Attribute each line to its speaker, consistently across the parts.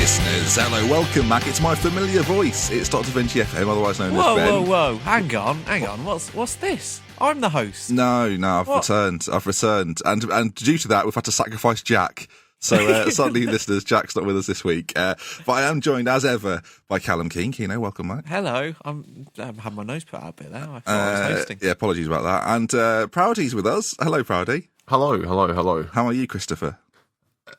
Speaker 1: listeners, hello, welcome back. It's my familiar voice. It's Dr. Vinci FM, otherwise known as Ben.
Speaker 2: Whoa. Hang on. What's this? I'm the host.
Speaker 1: No, I've returned. And due to that, we've had to sacrifice Jack. So, sadly, listeners, Jack's not with us this week. But I am joined, as ever, by Callum Keane. Keno, welcome back.
Speaker 2: Hello. I'm had my nose put out a bit there. I thought I was hosting.
Speaker 1: Yeah, apologies about that. And Proudy's with us. Hello, Proudy.
Speaker 3: Hello.
Speaker 1: How are you, Christopher?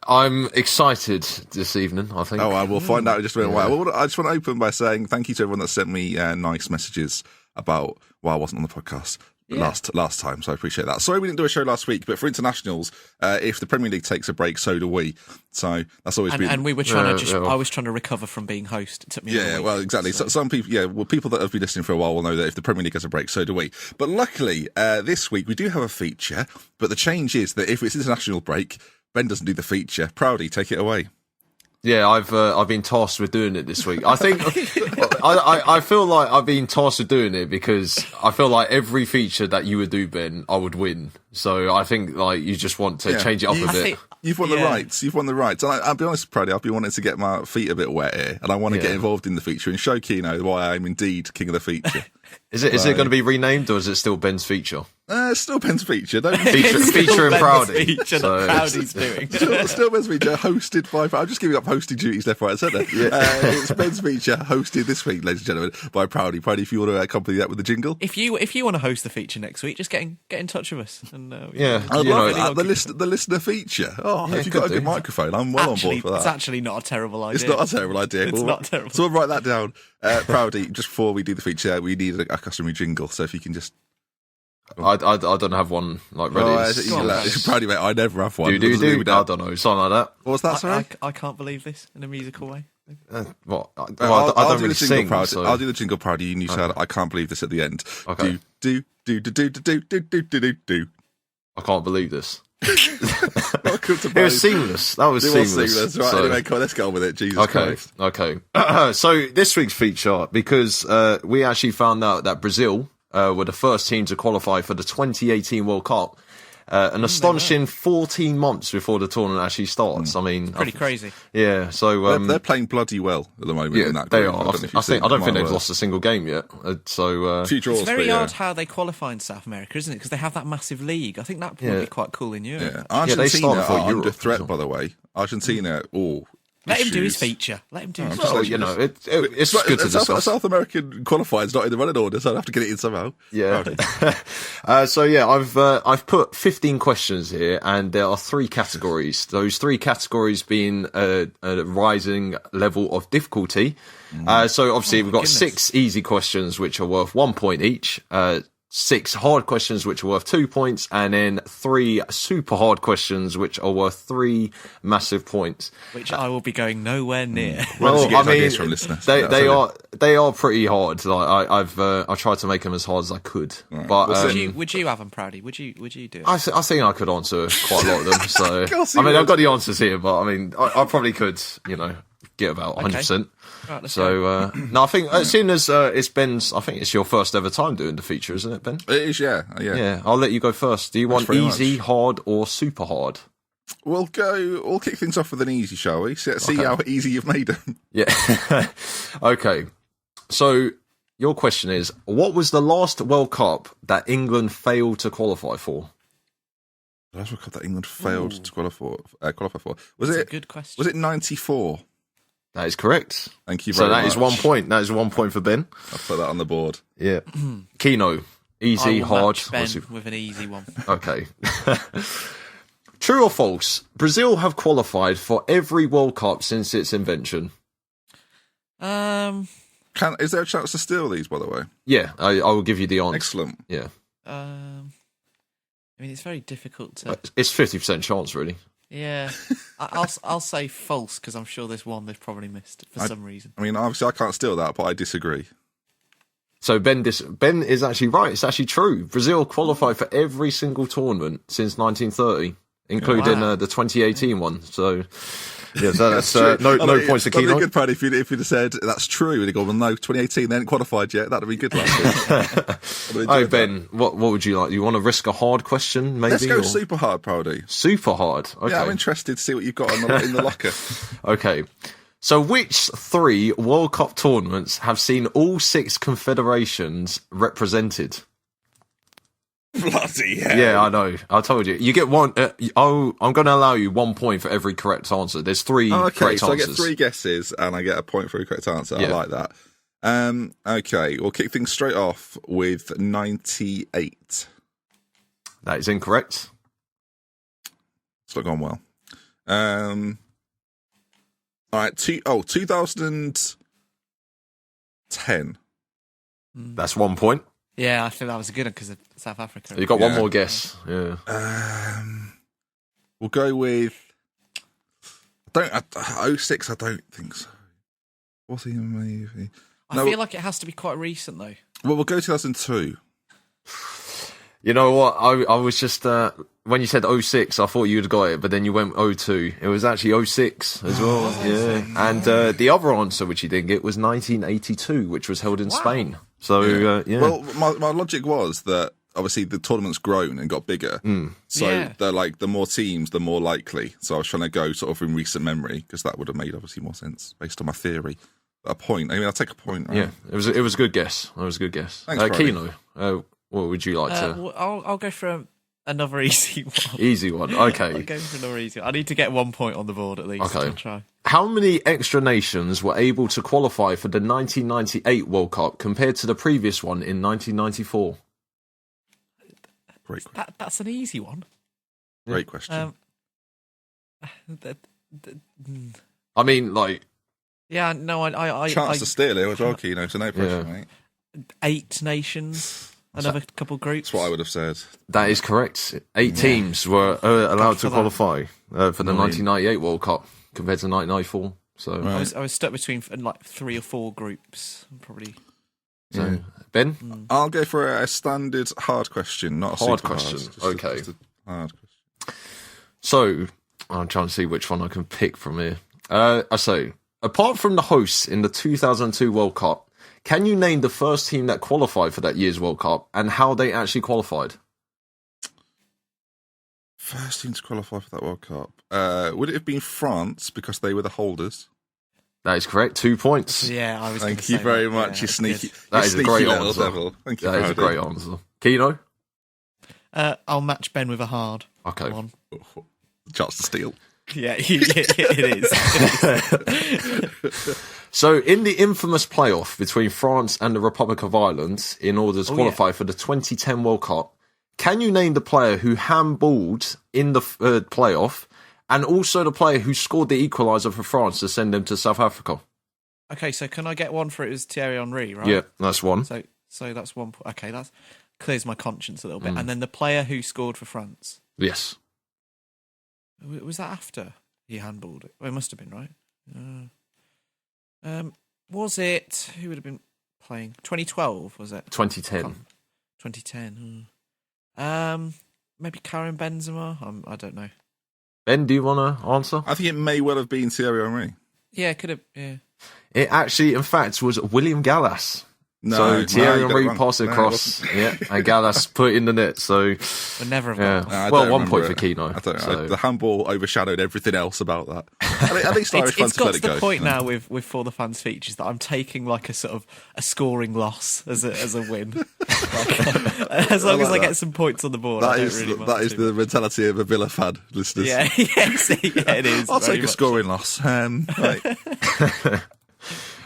Speaker 3: I'm excited this evening, I think.
Speaker 1: Oh, I will find out in just a minute. Yeah. Well, I just want to open by saying thank you to everyone that sent me nice messages about why I wasn't on the podcast last time, so I appreciate that. Sorry we didn't do a show last week, but for internationals, if the Premier League takes a break, so do we. So that's always been...
Speaker 2: And we were trying to I was trying to recover from being host. It took me a week,
Speaker 1: well, exactly. So some people, people that have been listening for a while will know that if the Premier League has a break, so do we. But luckily, this week we do have a feature, but the change is that if it's international break, Ben doesn't do the feature. Proudy, take it away.
Speaker 3: Yeah, I've been tasked with doing it this week. I think I feel like I've been tasked with doing it because I feel like every feature that you would do, Ben, I would win. So I think like you just want to change it up a bit.
Speaker 1: You've won the rights. You've won the rights. And I'll be honest, Proudy, I've been wanting to get my feet a bit wet here, and I want to get involved in the feature and show Keno why I'm indeed king of the feature.
Speaker 3: Is it going to be renamed, or is it still Ben's feature?
Speaker 1: It's still Ben's feature.
Speaker 3: Feature and Proudy.
Speaker 2: Feature that Proudy's doing.
Speaker 1: Still Ben's feature, hosted by... I'm just giving up hosting duties left, right and centre. It's Ben's feature, hosted this week, ladies and gentlemen, by Proudy. Proudy, if you want to accompany that with the jingle.
Speaker 2: If you want to host the feature next week, just get in touch with us. And
Speaker 1: I'd love that. The listener feature. If you've got a good microphone, I'm well on board for that.
Speaker 2: It's actually not a terrible idea.
Speaker 1: It's not a terrible idea.
Speaker 2: It's not terrible.
Speaker 1: So we'll write that down. Proudy, just before we do the feature, we need a customary jingle. So if you can just...
Speaker 3: I don't have one like ready.
Speaker 1: Proudy, mate, I never have one.
Speaker 3: Do. I don't know, something like that.
Speaker 1: What was that, sorry?
Speaker 2: I can't believe this in a musical way.
Speaker 3: I don't really sing.
Speaker 1: I'll do the jingle, Proudy. You need to say, I can't believe this at the end.
Speaker 3: Okay.
Speaker 1: Do.
Speaker 3: I can't believe this.
Speaker 1: Welcome to
Speaker 3: It was seamless. That was seamless.
Speaker 1: Right, anyway, come on, let's get on with it. Jesus Christ.
Speaker 3: Okay. So this week's feature, because we actually found out that Brazil were the first team to qualify for the 2018 World Cup. An astonishing 14 months before the tournament actually starts. I mean,
Speaker 2: pretty crazy.
Speaker 3: Yeah, so
Speaker 1: they're playing bloody well at the moment.
Speaker 3: Yeah,
Speaker 1: in that
Speaker 3: they
Speaker 1: group.
Speaker 3: are. I don't think they've lost a single game yet. So
Speaker 1: draws,
Speaker 2: it's very odd how they qualify in South America, isn't it? Because they have that massive league. I think that would be quite cool in Europe.
Speaker 1: Yeah. Argentina
Speaker 3: they
Speaker 1: are under threat, by the way. Argentina,
Speaker 2: Let him do his feature. Let him do his feature.
Speaker 3: well, it's good to discuss.
Speaker 1: South American qualifying's not in the running order, so I have to get it in somehow.
Speaker 3: Yeah. I've put 15 questions here, and there are 3 categories. Those 3 categories being a rising level of difficulty. So obviously we've got 6 easy questions which are worth 1 point each. 6 hard questions which are worth 2 points, and then 3 super hard questions which are worth 3 massive points.
Speaker 2: Which I will be going nowhere near.
Speaker 1: Well, I mean, from listeners?
Speaker 3: They are pretty hard. Like I tried to make them as hard as I could. Right. But
Speaker 2: would you have them, Proudy? Would you do it?
Speaker 3: I think I could answer quite a lot of them. So I mean, I've got the answers here, but I mean, I probably could, get about 100%.
Speaker 2: Right,
Speaker 3: so no, I think as soon as it's Ben's, I think it's your first ever time doing the feature, isn't it, Ben?
Speaker 1: It is, yeah.
Speaker 3: I'll let you go first. Do you want easy, hard, or super hard?
Speaker 1: We'll kick things off with an easy, shall we? See how easy you've made them.
Speaker 3: Yeah. Okay. So your question is, what was the last World Cup that England failed to qualify for?
Speaker 1: The last World Cup that England failed to qualify for.
Speaker 2: That's a good question.
Speaker 1: Was it 94?
Speaker 3: That is correct.
Speaker 1: Thank you very much.
Speaker 3: So that is 1 point. That is 1 point for Ben.
Speaker 1: I'll put that on the board.
Speaker 3: Yeah. Keno, easy, hard.
Speaker 2: Ben with an easy one.
Speaker 3: Okay. True or false? Brazil have qualified for every World Cup since its invention.
Speaker 1: Is there a chance to steal these, by the way?
Speaker 3: Yeah, I will give you the answer.
Speaker 1: Excellent.
Speaker 3: Yeah.
Speaker 2: I mean, it's very difficult to...
Speaker 3: It's 50% chance, really.
Speaker 2: Yeah. I'll say false, because I'm sure there's one they've probably missed for some reason.
Speaker 1: I mean, obviously I can't steal that, but I disagree.
Speaker 3: So Ben is actually right. It's actually true. Brazil qualified for every single tournament since 1930, including the 2018 one. So... Yeah, so that's no points to Keno.
Speaker 1: That'd be a good part if you'd have said that's true. And you go, well, no, 2018 they hadn't qualified yet. That'd be good.
Speaker 3: Oh, Ben, what would you like? You want to risk a hard question, maybe?
Speaker 1: Let's go super hard, Proudy.
Speaker 3: Super hard. Okay.
Speaker 1: Yeah, I'm interested to see what you've got in the locker.
Speaker 3: Okay. So, which 3 World Cup tournaments have seen all 6 confederations represented?
Speaker 1: Bloody hell.
Speaker 3: Yeah, I know. I told you. You get one. I'm going to allow you 1 point for every correct answer. There's 3 correct
Speaker 1: so
Speaker 3: answers.
Speaker 1: I get 3 guesses and I get a point for every correct answer.
Speaker 3: Yeah.
Speaker 1: I like that. Okay, we'll kick things straight off with 98.
Speaker 3: That is incorrect.
Speaker 1: It's not gone well. All right, 2010.
Speaker 3: That's 1 point.
Speaker 2: Yeah, I think that was a good one because of South Africa.
Speaker 3: You got one more guess. Yeah.
Speaker 1: We'll go with. 06. I don't think so. What's he maybe?
Speaker 2: I feel like it has to be quite recent though.
Speaker 1: Well, we'll go 2002.
Speaker 3: You know what? I was just when you said 06, I thought you'd have got it, but then you went 02. It was actually 06 as well. Yeah. And the other answer, which you didn't get, was 1982, which was held in Spain. So yeah.
Speaker 1: Well, my logic was that obviously the tournament's grown and got bigger. So they're like the more teams, the more likely. So I was trying to go sort of in recent memory because that would have made obviously more sense based on my theory. A point. I mean, I'll take a point. Right?
Speaker 3: Yeah, it was a good guess. It was a good guess.
Speaker 1: Thanks,
Speaker 3: Kino, what would you like to?
Speaker 2: Well, I'll go for another easy one.
Speaker 3: Easy one. Okay.
Speaker 2: I'll go for another easy one. I need to get 1 point on the board at least.
Speaker 3: Okay.
Speaker 2: I'll try.
Speaker 3: How many extra nations were able to qualify for the 1998 World Cup compared to the previous one in 1994?
Speaker 1: Great question.
Speaker 2: That's an easy one.
Speaker 1: Great question.
Speaker 3: I mean, like.
Speaker 2: Yeah, no, I
Speaker 1: Chance to steal it as well, Kino, so no pressure, mate.
Speaker 2: 8 nations, another couple groups.
Speaker 1: That's what I would have said.
Speaker 3: That is correct. 8 teams were allowed to qualify for the 1998 World Cup compared to 1994. So
Speaker 2: I was stuck between like 3 or 4 groups, probably.
Speaker 3: So Ben,
Speaker 1: I'll go for a standard hard question, not a
Speaker 3: hard
Speaker 1: super
Speaker 3: question.
Speaker 1: Hard,
Speaker 3: Okay.
Speaker 1: just a hard question.
Speaker 3: So I'm trying to see which one I can pick from here. I say, apart from the hosts in the 2002 World Cup, can you name the first team that qualified for that year's World Cup and how they actually qualified?
Speaker 1: First team to qualify for that World Cup. Would it have been France because they were the holders?
Speaker 3: That is correct. 2 points.
Speaker 2: Yeah, I was.
Speaker 1: Thank you very much. You sneaky.
Speaker 3: That is a great
Speaker 1: little
Speaker 3: answer.
Speaker 1: devil. Thank you.
Speaker 3: That is a great answer. Kino?
Speaker 2: I'll match Ben with a hard
Speaker 3: Okay.
Speaker 2: one.
Speaker 1: Chance to steal.
Speaker 2: Yeah, it is.
Speaker 3: So, in the infamous playoff between France and the Republic of Ireland, in order to qualify for the 2010 World Cup, can you name the player who handballed in the playoff and also the player who scored the equaliser for France to send them to South Africa?
Speaker 2: Okay, so can I get one for it was Thierry Henry, right?
Speaker 3: Yeah, that's one.
Speaker 2: So that's 1 point. Okay, that clears my conscience a little bit. And then the player who scored for France.
Speaker 3: Yes.
Speaker 2: Was that after he handballed it? Well, it must have been, right? Was it... Who would have been playing? 2012, was it?
Speaker 3: 2010.
Speaker 2: 2010. Maybe Karim Benzema? I don't know.
Speaker 3: Ben, do you want to answer?
Speaker 1: I think it may well have been Thierry Henry.
Speaker 2: Yeah, it could have... Yeah.
Speaker 3: It actually, in fact, was William Gallas.
Speaker 1: No,
Speaker 3: Thierry
Speaker 1: you got it
Speaker 3: Henry
Speaker 1: wrong.
Speaker 3: passed
Speaker 1: No, it
Speaker 3: across, and Gallas put it in the net. So,
Speaker 2: Would never have
Speaker 3: yeah.
Speaker 2: got
Speaker 1: I
Speaker 3: Well,
Speaker 1: don't
Speaker 3: 1 point
Speaker 1: remember
Speaker 3: for Kino.
Speaker 1: I don't know.
Speaker 3: So.
Speaker 1: The handball overshadowed everything else about that. At least Irish fans
Speaker 2: It's got
Speaker 1: let
Speaker 2: to
Speaker 1: it
Speaker 2: the
Speaker 1: go.
Speaker 2: point now with For the Fans features that I'm taking like a sort of a scoring loss as a win. As long as I get some points on the board, I don't really mind
Speaker 1: that is
Speaker 2: too
Speaker 1: the mentality of a Villa fan, listeners.
Speaker 2: Yeah, it is.
Speaker 1: I'll
Speaker 2: very
Speaker 1: take a
Speaker 2: much.
Speaker 1: scoring loss. Right.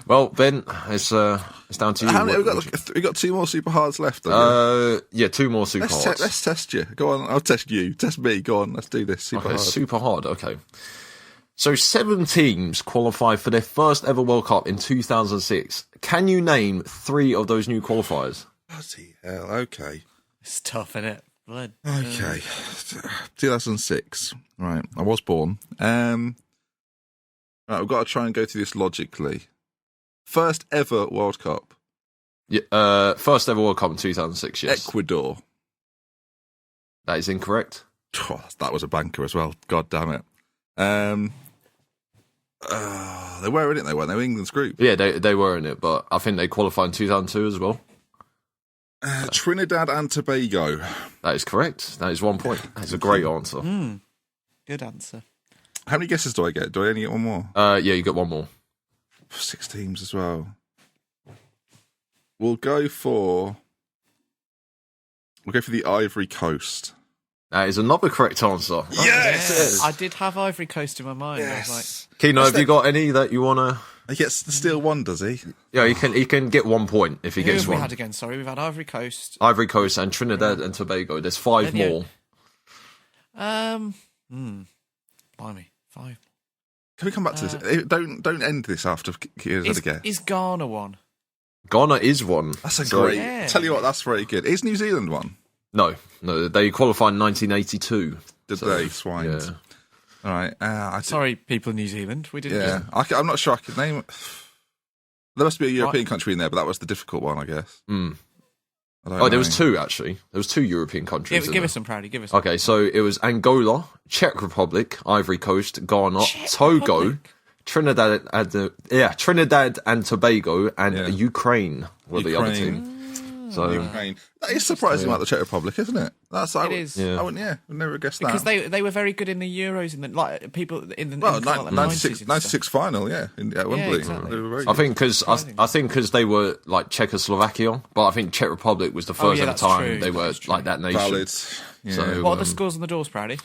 Speaker 3: Well, Ben, it's down to you.
Speaker 1: How many, we've got 2 more super hards left.
Speaker 3: Yeah, 2 more super
Speaker 1: let's,
Speaker 3: hard.
Speaker 1: let's test you. Go on, I'll test you. Test me. Go on, let's do this. Super
Speaker 3: Okay,
Speaker 1: hard.
Speaker 3: super hard. Okay. So 7 teams qualified for their first ever World Cup in 2006. Can you name 3 of those new qualifiers?
Speaker 1: Bloody hell. Okay.
Speaker 2: It's tough, isn't it? Blood.
Speaker 1: Okay. 2006. Right. I was born. Right, I've got to try and go through this logically. First ever World Cup.
Speaker 3: Yeah, first ever World Cup in 2006, yes.
Speaker 1: Ecuador.
Speaker 3: That is incorrect.
Speaker 1: Oh, that was a banker as well. God damn it. They were in it, weren't they? England's group.
Speaker 3: Yeah, they were in it, but I think they qualified in 2002 as well.
Speaker 1: Trinidad and Tobago.
Speaker 3: That is correct. That is 1 point. That's a great answer.
Speaker 2: Good answer.
Speaker 1: How many guesses do I get? Do I only get one more?
Speaker 3: Yeah, you got one more.
Speaker 1: 6 teams as well. We'll go for the Ivory Coast.
Speaker 3: That is another correct answer.
Speaker 1: Yes!
Speaker 2: I did have Ivory Coast in my mind. I was like,
Speaker 3: Keno, have you got any that you want to...
Speaker 1: He gets the steal one, does he?
Speaker 3: Yeah, he can get 1 point if he
Speaker 2: who
Speaker 3: gets
Speaker 2: have we
Speaker 3: one.
Speaker 2: had again? Sorry, we've had Ivory Coast.
Speaker 3: Ivory Coast and Trinidad and Tobago. There's 5
Speaker 2: Yeah,
Speaker 3: more.
Speaker 2: Blimey, 5.
Speaker 1: Can we come back to this? Don't end this after Kira's had a guess.
Speaker 2: Is Ghana one?
Speaker 3: Ghana is one.
Speaker 1: That's a great...
Speaker 2: Yeah.
Speaker 1: Tell you what, that's very good. Is New Zealand one?
Speaker 3: No, they qualified in 1982.
Speaker 1: Did they? Swines.
Speaker 3: Yeah.
Speaker 1: All right.
Speaker 2: Sorry, people in New Zealand. We didn't.
Speaker 1: Yeah. I'm not sure I could name it. There must be a European country in there, but that was the difficult one, I guess.
Speaker 3: Mm.
Speaker 1: I don't
Speaker 3: Oh,
Speaker 1: know.
Speaker 3: there was 2, actually. There was 2 European countries.
Speaker 2: Give us some, Proudy. Give us some.
Speaker 3: Okay, so it was Angola, Czech Republic, Ivory Coast, Ghana, Togo,
Speaker 2: Republic.
Speaker 3: Trinidad and Tobago, and Ukraine were the other
Speaker 1: Ukraine.
Speaker 3: team. So
Speaker 1: Ukraine. That is surprising about the Czech Republic, isn't it?
Speaker 2: It is.
Speaker 3: Yeah.
Speaker 1: I would never guess that.
Speaker 2: Because they were very good in the Euros and people in the
Speaker 1: Well,
Speaker 2: in kind of like
Speaker 1: 96,
Speaker 2: 90s
Speaker 1: 96 final, at Wembley.
Speaker 2: exactly.
Speaker 1: They were very
Speaker 3: I think
Speaker 1: good.
Speaker 3: because they were like Czechoslovakia, but I think Czech Republic was the first
Speaker 2: yeah,
Speaker 3: at the
Speaker 2: that's
Speaker 3: time
Speaker 2: true.
Speaker 3: they were
Speaker 2: That's true.
Speaker 3: like that nation.
Speaker 1: Valid. Yeah.
Speaker 3: So,
Speaker 2: What are the scores on the doors, Proudy?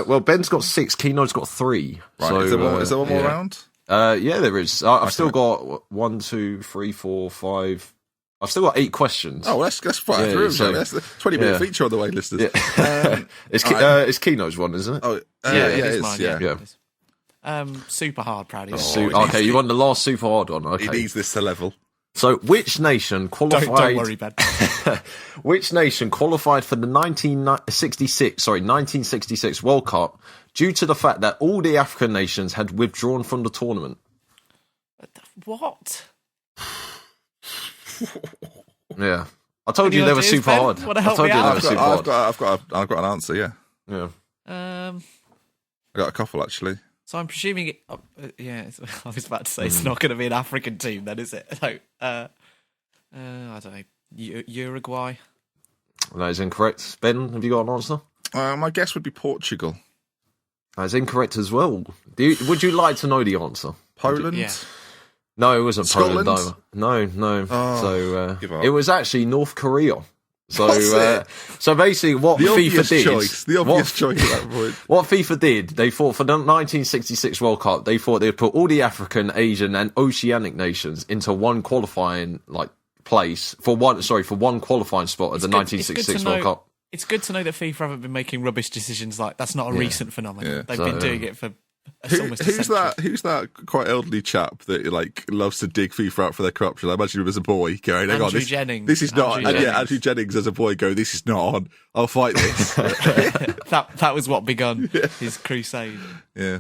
Speaker 3: well, Ben's got 6, Keno's got 3.
Speaker 1: Right,
Speaker 3: So,
Speaker 1: is there one more round?
Speaker 3: Yeah, there is. I've still got 1, 2, 3, 4, 5. I've still got 8 questions.
Speaker 1: Oh, let's fly through them.
Speaker 3: so-
Speaker 1: That's a 20-minute feature on the way, listeners.
Speaker 3: It's Keno's one, isn't it?
Speaker 1: Oh,
Speaker 2: it
Speaker 1: it
Speaker 2: is
Speaker 1: is.
Speaker 2: mine,
Speaker 1: Yeah.
Speaker 3: Yeah.
Speaker 2: Super hard, Proudy.
Speaker 3: Okay, you want the last super hard one.
Speaker 1: He
Speaker 3: Okay.
Speaker 1: needs this to level.
Speaker 3: So, which nation qualified?
Speaker 2: Don't worry, Ben.
Speaker 3: Which nation qualified for the 1966 World Cup due to the fact that all the African nations had withdrawn from the tournament?
Speaker 2: What?
Speaker 3: Yeah, I told you
Speaker 2: Any
Speaker 3: they were
Speaker 2: ideas,
Speaker 3: super
Speaker 2: Ben?
Speaker 3: hard.
Speaker 2: Wanna
Speaker 3: I
Speaker 2: help
Speaker 3: told
Speaker 2: me
Speaker 3: you they
Speaker 2: out?
Speaker 3: were super hard.
Speaker 1: I've got an answer. Yeah,
Speaker 3: Yeah.
Speaker 1: I got a couple actually.
Speaker 2: So I'm presuming it. I was about to say it's not going to be an African team, then, is it? So, I don't know. Uruguay.
Speaker 3: That is incorrect. Ben, have you got an answer?
Speaker 1: My guess would be Portugal.
Speaker 3: That is incorrect as well. Would you like to know the answer?
Speaker 1: Poland.
Speaker 2: Yeah.
Speaker 3: No, it wasn't
Speaker 1: Scotland?
Speaker 3: Poland either. No.
Speaker 1: Oh, give up.
Speaker 3: It was actually North Korea. So,
Speaker 1: Was it?
Speaker 3: so basically, what
Speaker 1: The
Speaker 3: FIFA
Speaker 1: obvious
Speaker 3: did,
Speaker 1: choice. The obvious choice at that point.
Speaker 3: what FIFA did, they thought for the 1966 World Cup, they thought they'd put all the African, Asian, and Oceanic nations into one qualifying place for one qualifying spot at the 1966 World Cup.
Speaker 2: It's good to know that FIFA haven't been making rubbish decisions like that's not a recent phenomenon.
Speaker 1: Yeah.
Speaker 2: They've been doing it for almost a
Speaker 1: Who's
Speaker 2: century.
Speaker 1: Who's that quite elderly chap that loves to dig FIFA out for their corruption? I imagine him as a boy going, "Hang on,
Speaker 2: Andrew
Speaker 1: this,
Speaker 2: Jennings.
Speaker 1: this is not."
Speaker 2: Andrew
Speaker 1: And
Speaker 2: Jennings.
Speaker 1: Andrew Jennings as a boy going, "This is not on. I'll fight this."
Speaker 2: that was what begun his crusade.
Speaker 1: Yeah.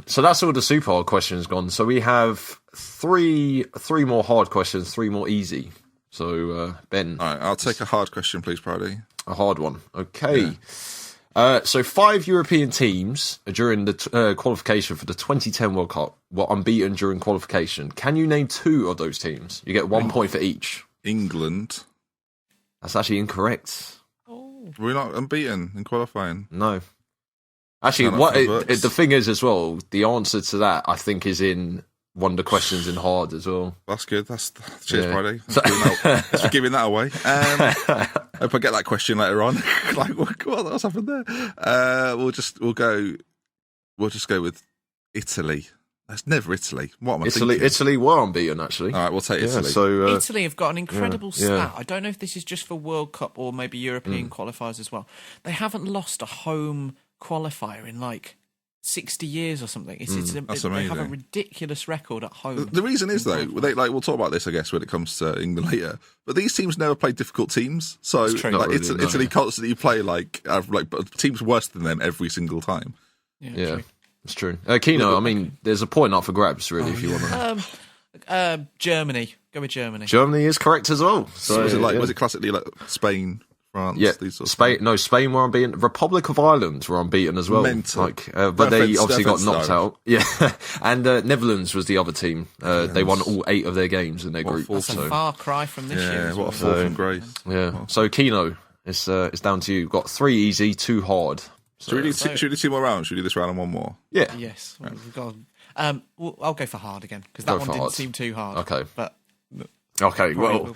Speaker 3: So that's all the super hard questions gone. So we have three more hard questions, 3 more easy. So Ben,
Speaker 1: All right, I'll take a hard question, please, Proudy.
Speaker 3: a hard one. Okay. So 5 European teams during the qualification for the 2010 World Cup were unbeaten during qualification. Can you name 2 of those teams? You get 1 point for each.
Speaker 1: England.
Speaker 3: That's actually incorrect.
Speaker 1: We're not unbeaten in qualifying.
Speaker 3: No. Actually,
Speaker 1: Not for books.
Speaker 3: the thing is as well, the answer to that, I think, is in one of the questions in hard as well.
Speaker 1: That's good. Cheers,
Speaker 3: Yeah.
Speaker 1: Proudy. Thanks for giving that away. Hope I get that question later on. What's happened there? We'll just go with Italy. That's never Italy. What am I thinking?
Speaker 3: Italy were unbeaten, actually.
Speaker 1: All right, we'll take Italy.
Speaker 3: So
Speaker 2: Italy have got an incredible
Speaker 3: yeah.
Speaker 2: stat. I don't know if this is just for World Cup or maybe European qualifiers as well. They haven't lost a home qualifier in 60 years or something.
Speaker 1: That's
Speaker 2: they have a
Speaker 1: amazing.
Speaker 2: ridiculous record at home.
Speaker 1: The reason is though, we'll talk about this, I guess, when it comes to England later. But these teams never play difficult teams, so
Speaker 2: It's true.
Speaker 3: Not really, no.
Speaker 1: Italy constantly play teams worse than them every single time.
Speaker 3: yeah,
Speaker 2: True.
Speaker 3: it's true. Keno, I mean, there's a point up for grabs, really, if you want to.
Speaker 2: Germany. Go with Germany.
Speaker 3: Germany is correct as well. So
Speaker 1: was it classically like Spain, France?
Speaker 3: Yeah,
Speaker 1: these sorts of
Speaker 3: Spain. No, Spain were unbeaten. Republic of Ireland were unbeaten as well.
Speaker 1: Mental.
Speaker 3: But they
Speaker 1: No
Speaker 3: obviously got
Speaker 1: offense,
Speaker 3: knocked
Speaker 1: though.
Speaker 3: out. Yeah, and Netherlands was the other team. They won all 8 of their games in their group.
Speaker 1: fourth
Speaker 2: That's a
Speaker 3: So
Speaker 2: far cry from this year.
Speaker 1: Yeah,
Speaker 2: as
Speaker 1: what a
Speaker 2: well.
Speaker 1: fall from grace.
Speaker 3: yeah. So Keno, it's down to you. Got 3 easy, 2 hard.
Speaker 1: Should we do 2 more rounds? Should we do this round and 1 more?
Speaker 3: Yeah.
Speaker 2: Yes. We've got I'll go for hard again because that
Speaker 3: Go
Speaker 2: one
Speaker 3: for
Speaker 2: didn't
Speaker 3: hard.
Speaker 2: seem too hard.
Speaker 3: Okay.
Speaker 2: But
Speaker 3: Okay, well,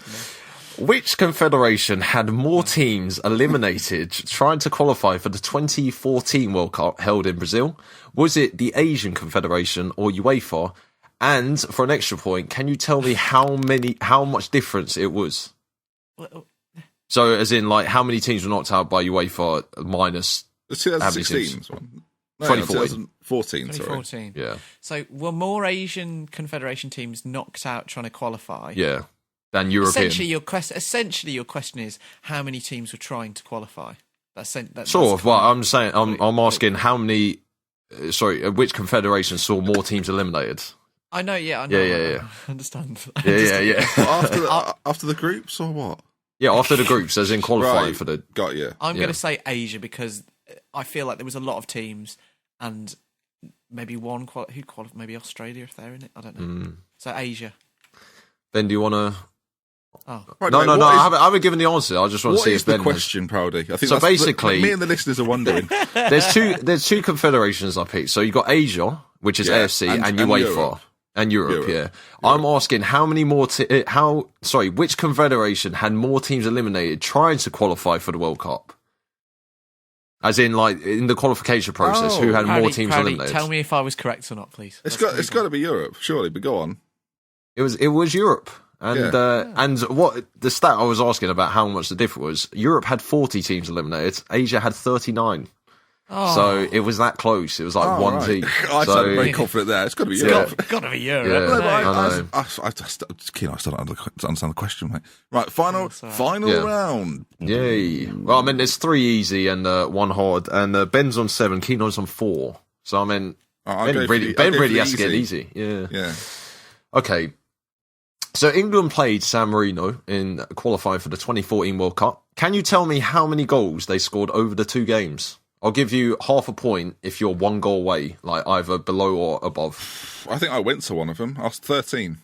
Speaker 3: which confederation had more teams eliminated trying to qualify for the 2014 World Cup held in Brazil? Was it the Asian Confederation or UEFA? And for an extra point, can you tell me how much difference it was? So, as in, like, how many teams were knocked out by UEFA minus
Speaker 1: The 2016 one. No,
Speaker 3: 2014.
Speaker 1: 2014, sorry.
Speaker 2: 2014.
Speaker 3: Yeah.
Speaker 2: So were more Asian Confederation teams knocked out trying to qualify?
Speaker 3: Yeah. Than European.
Speaker 2: Essentially, your question is how many teams were trying to qualify? That's
Speaker 3: Sort of. Well, I'm saying, I'm
Speaker 2: what it-
Speaker 3: asking how many. Which confederation saw more teams eliminated?
Speaker 2: I know. Yeah. I understand.
Speaker 3: Yeah.
Speaker 1: Well, after the groups or what?
Speaker 3: Yeah, after the groups, as in qualifying
Speaker 1: Right.
Speaker 3: for the.
Speaker 1: Got you.
Speaker 2: I'm
Speaker 3: Yeah.
Speaker 2: going to say Asia because I feel like there was a lot of teams and maybe one who qualified. Maybe Australia if they're in it. I don't know. So Asia.
Speaker 3: Ben, do you want to?
Speaker 2: Oh,
Speaker 3: No. I haven't given the answer. I just want to
Speaker 1: What
Speaker 3: see
Speaker 1: is
Speaker 3: if
Speaker 1: the
Speaker 3: Ben.
Speaker 1: question, Proudy? I think
Speaker 3: So
Speaker 1: that's-
Speaker 3: basically-
Speaker 1: me and the listeners are wondering.
Speaker 3: There's two confederations I picked. So you got Asia, which is
Speaker 1: Yeah,
Speaker 3: AFC, and
Speaker 1: and
Speaker 3: UEFA.
Speaker 1: Europe.
Speaker 3: And Europe,
Speaker 1: Europe.
Speaker 3: yeah. I'm asking how many more, which confederation had more teams eliminated trying to qualify for the World Cup? As in, like, in the qualification process, who had more teams eliminated?
Speaker 2: Tell me if I was correct or not, please.
Speaker 1: It's got to be Europe, surely. But go on.
Speaker 3: It was Europe. And
Speaker 1: Yeah.
Speaker 3: and what the stat I was asking about how much the difference was, Europe had 40 teams eliminated, Asia had 39.
Speaker 2: Oh,
Speaker 3: So it was that close. It was like one
Speaker 1: right.
Speaker 3: team.
Speaker 1: I
Speaker 3: So
Speaker 1: sounded very confident there. It's got to be Europe.
Speaker 2: got to be Europe.
Speaker 3: Yeah.
Speaker 1: No, but
Speaker 3: I know.
Speaker 1: I still don't understand the question, mate. Right, final
Speaker 3: Yeah.
Speaker 1: round.
Speaker 3: Yay. Well, I mean, there's 3 easy and 1 hard, and Ben's on 7, Keno's on 4. So, I mean,
Speaker 1: I'll
Speaker 3: Ben
Speaker 1: go for
Speaker 3: really,
Speaker 1: the- I'll go for the
Speaker 3: has to get easy. Yeah.
Speaker 1: Yeah.
Speaker 3: Okay. So, England played San Marino in qualifying for the 2014 World Cup. Can you tell me how many goals they scored over the 2 games? I'll give you half a point if you're 1 goal away, like either below or above.
Speaker 1: I think I went to one of them. I was 13.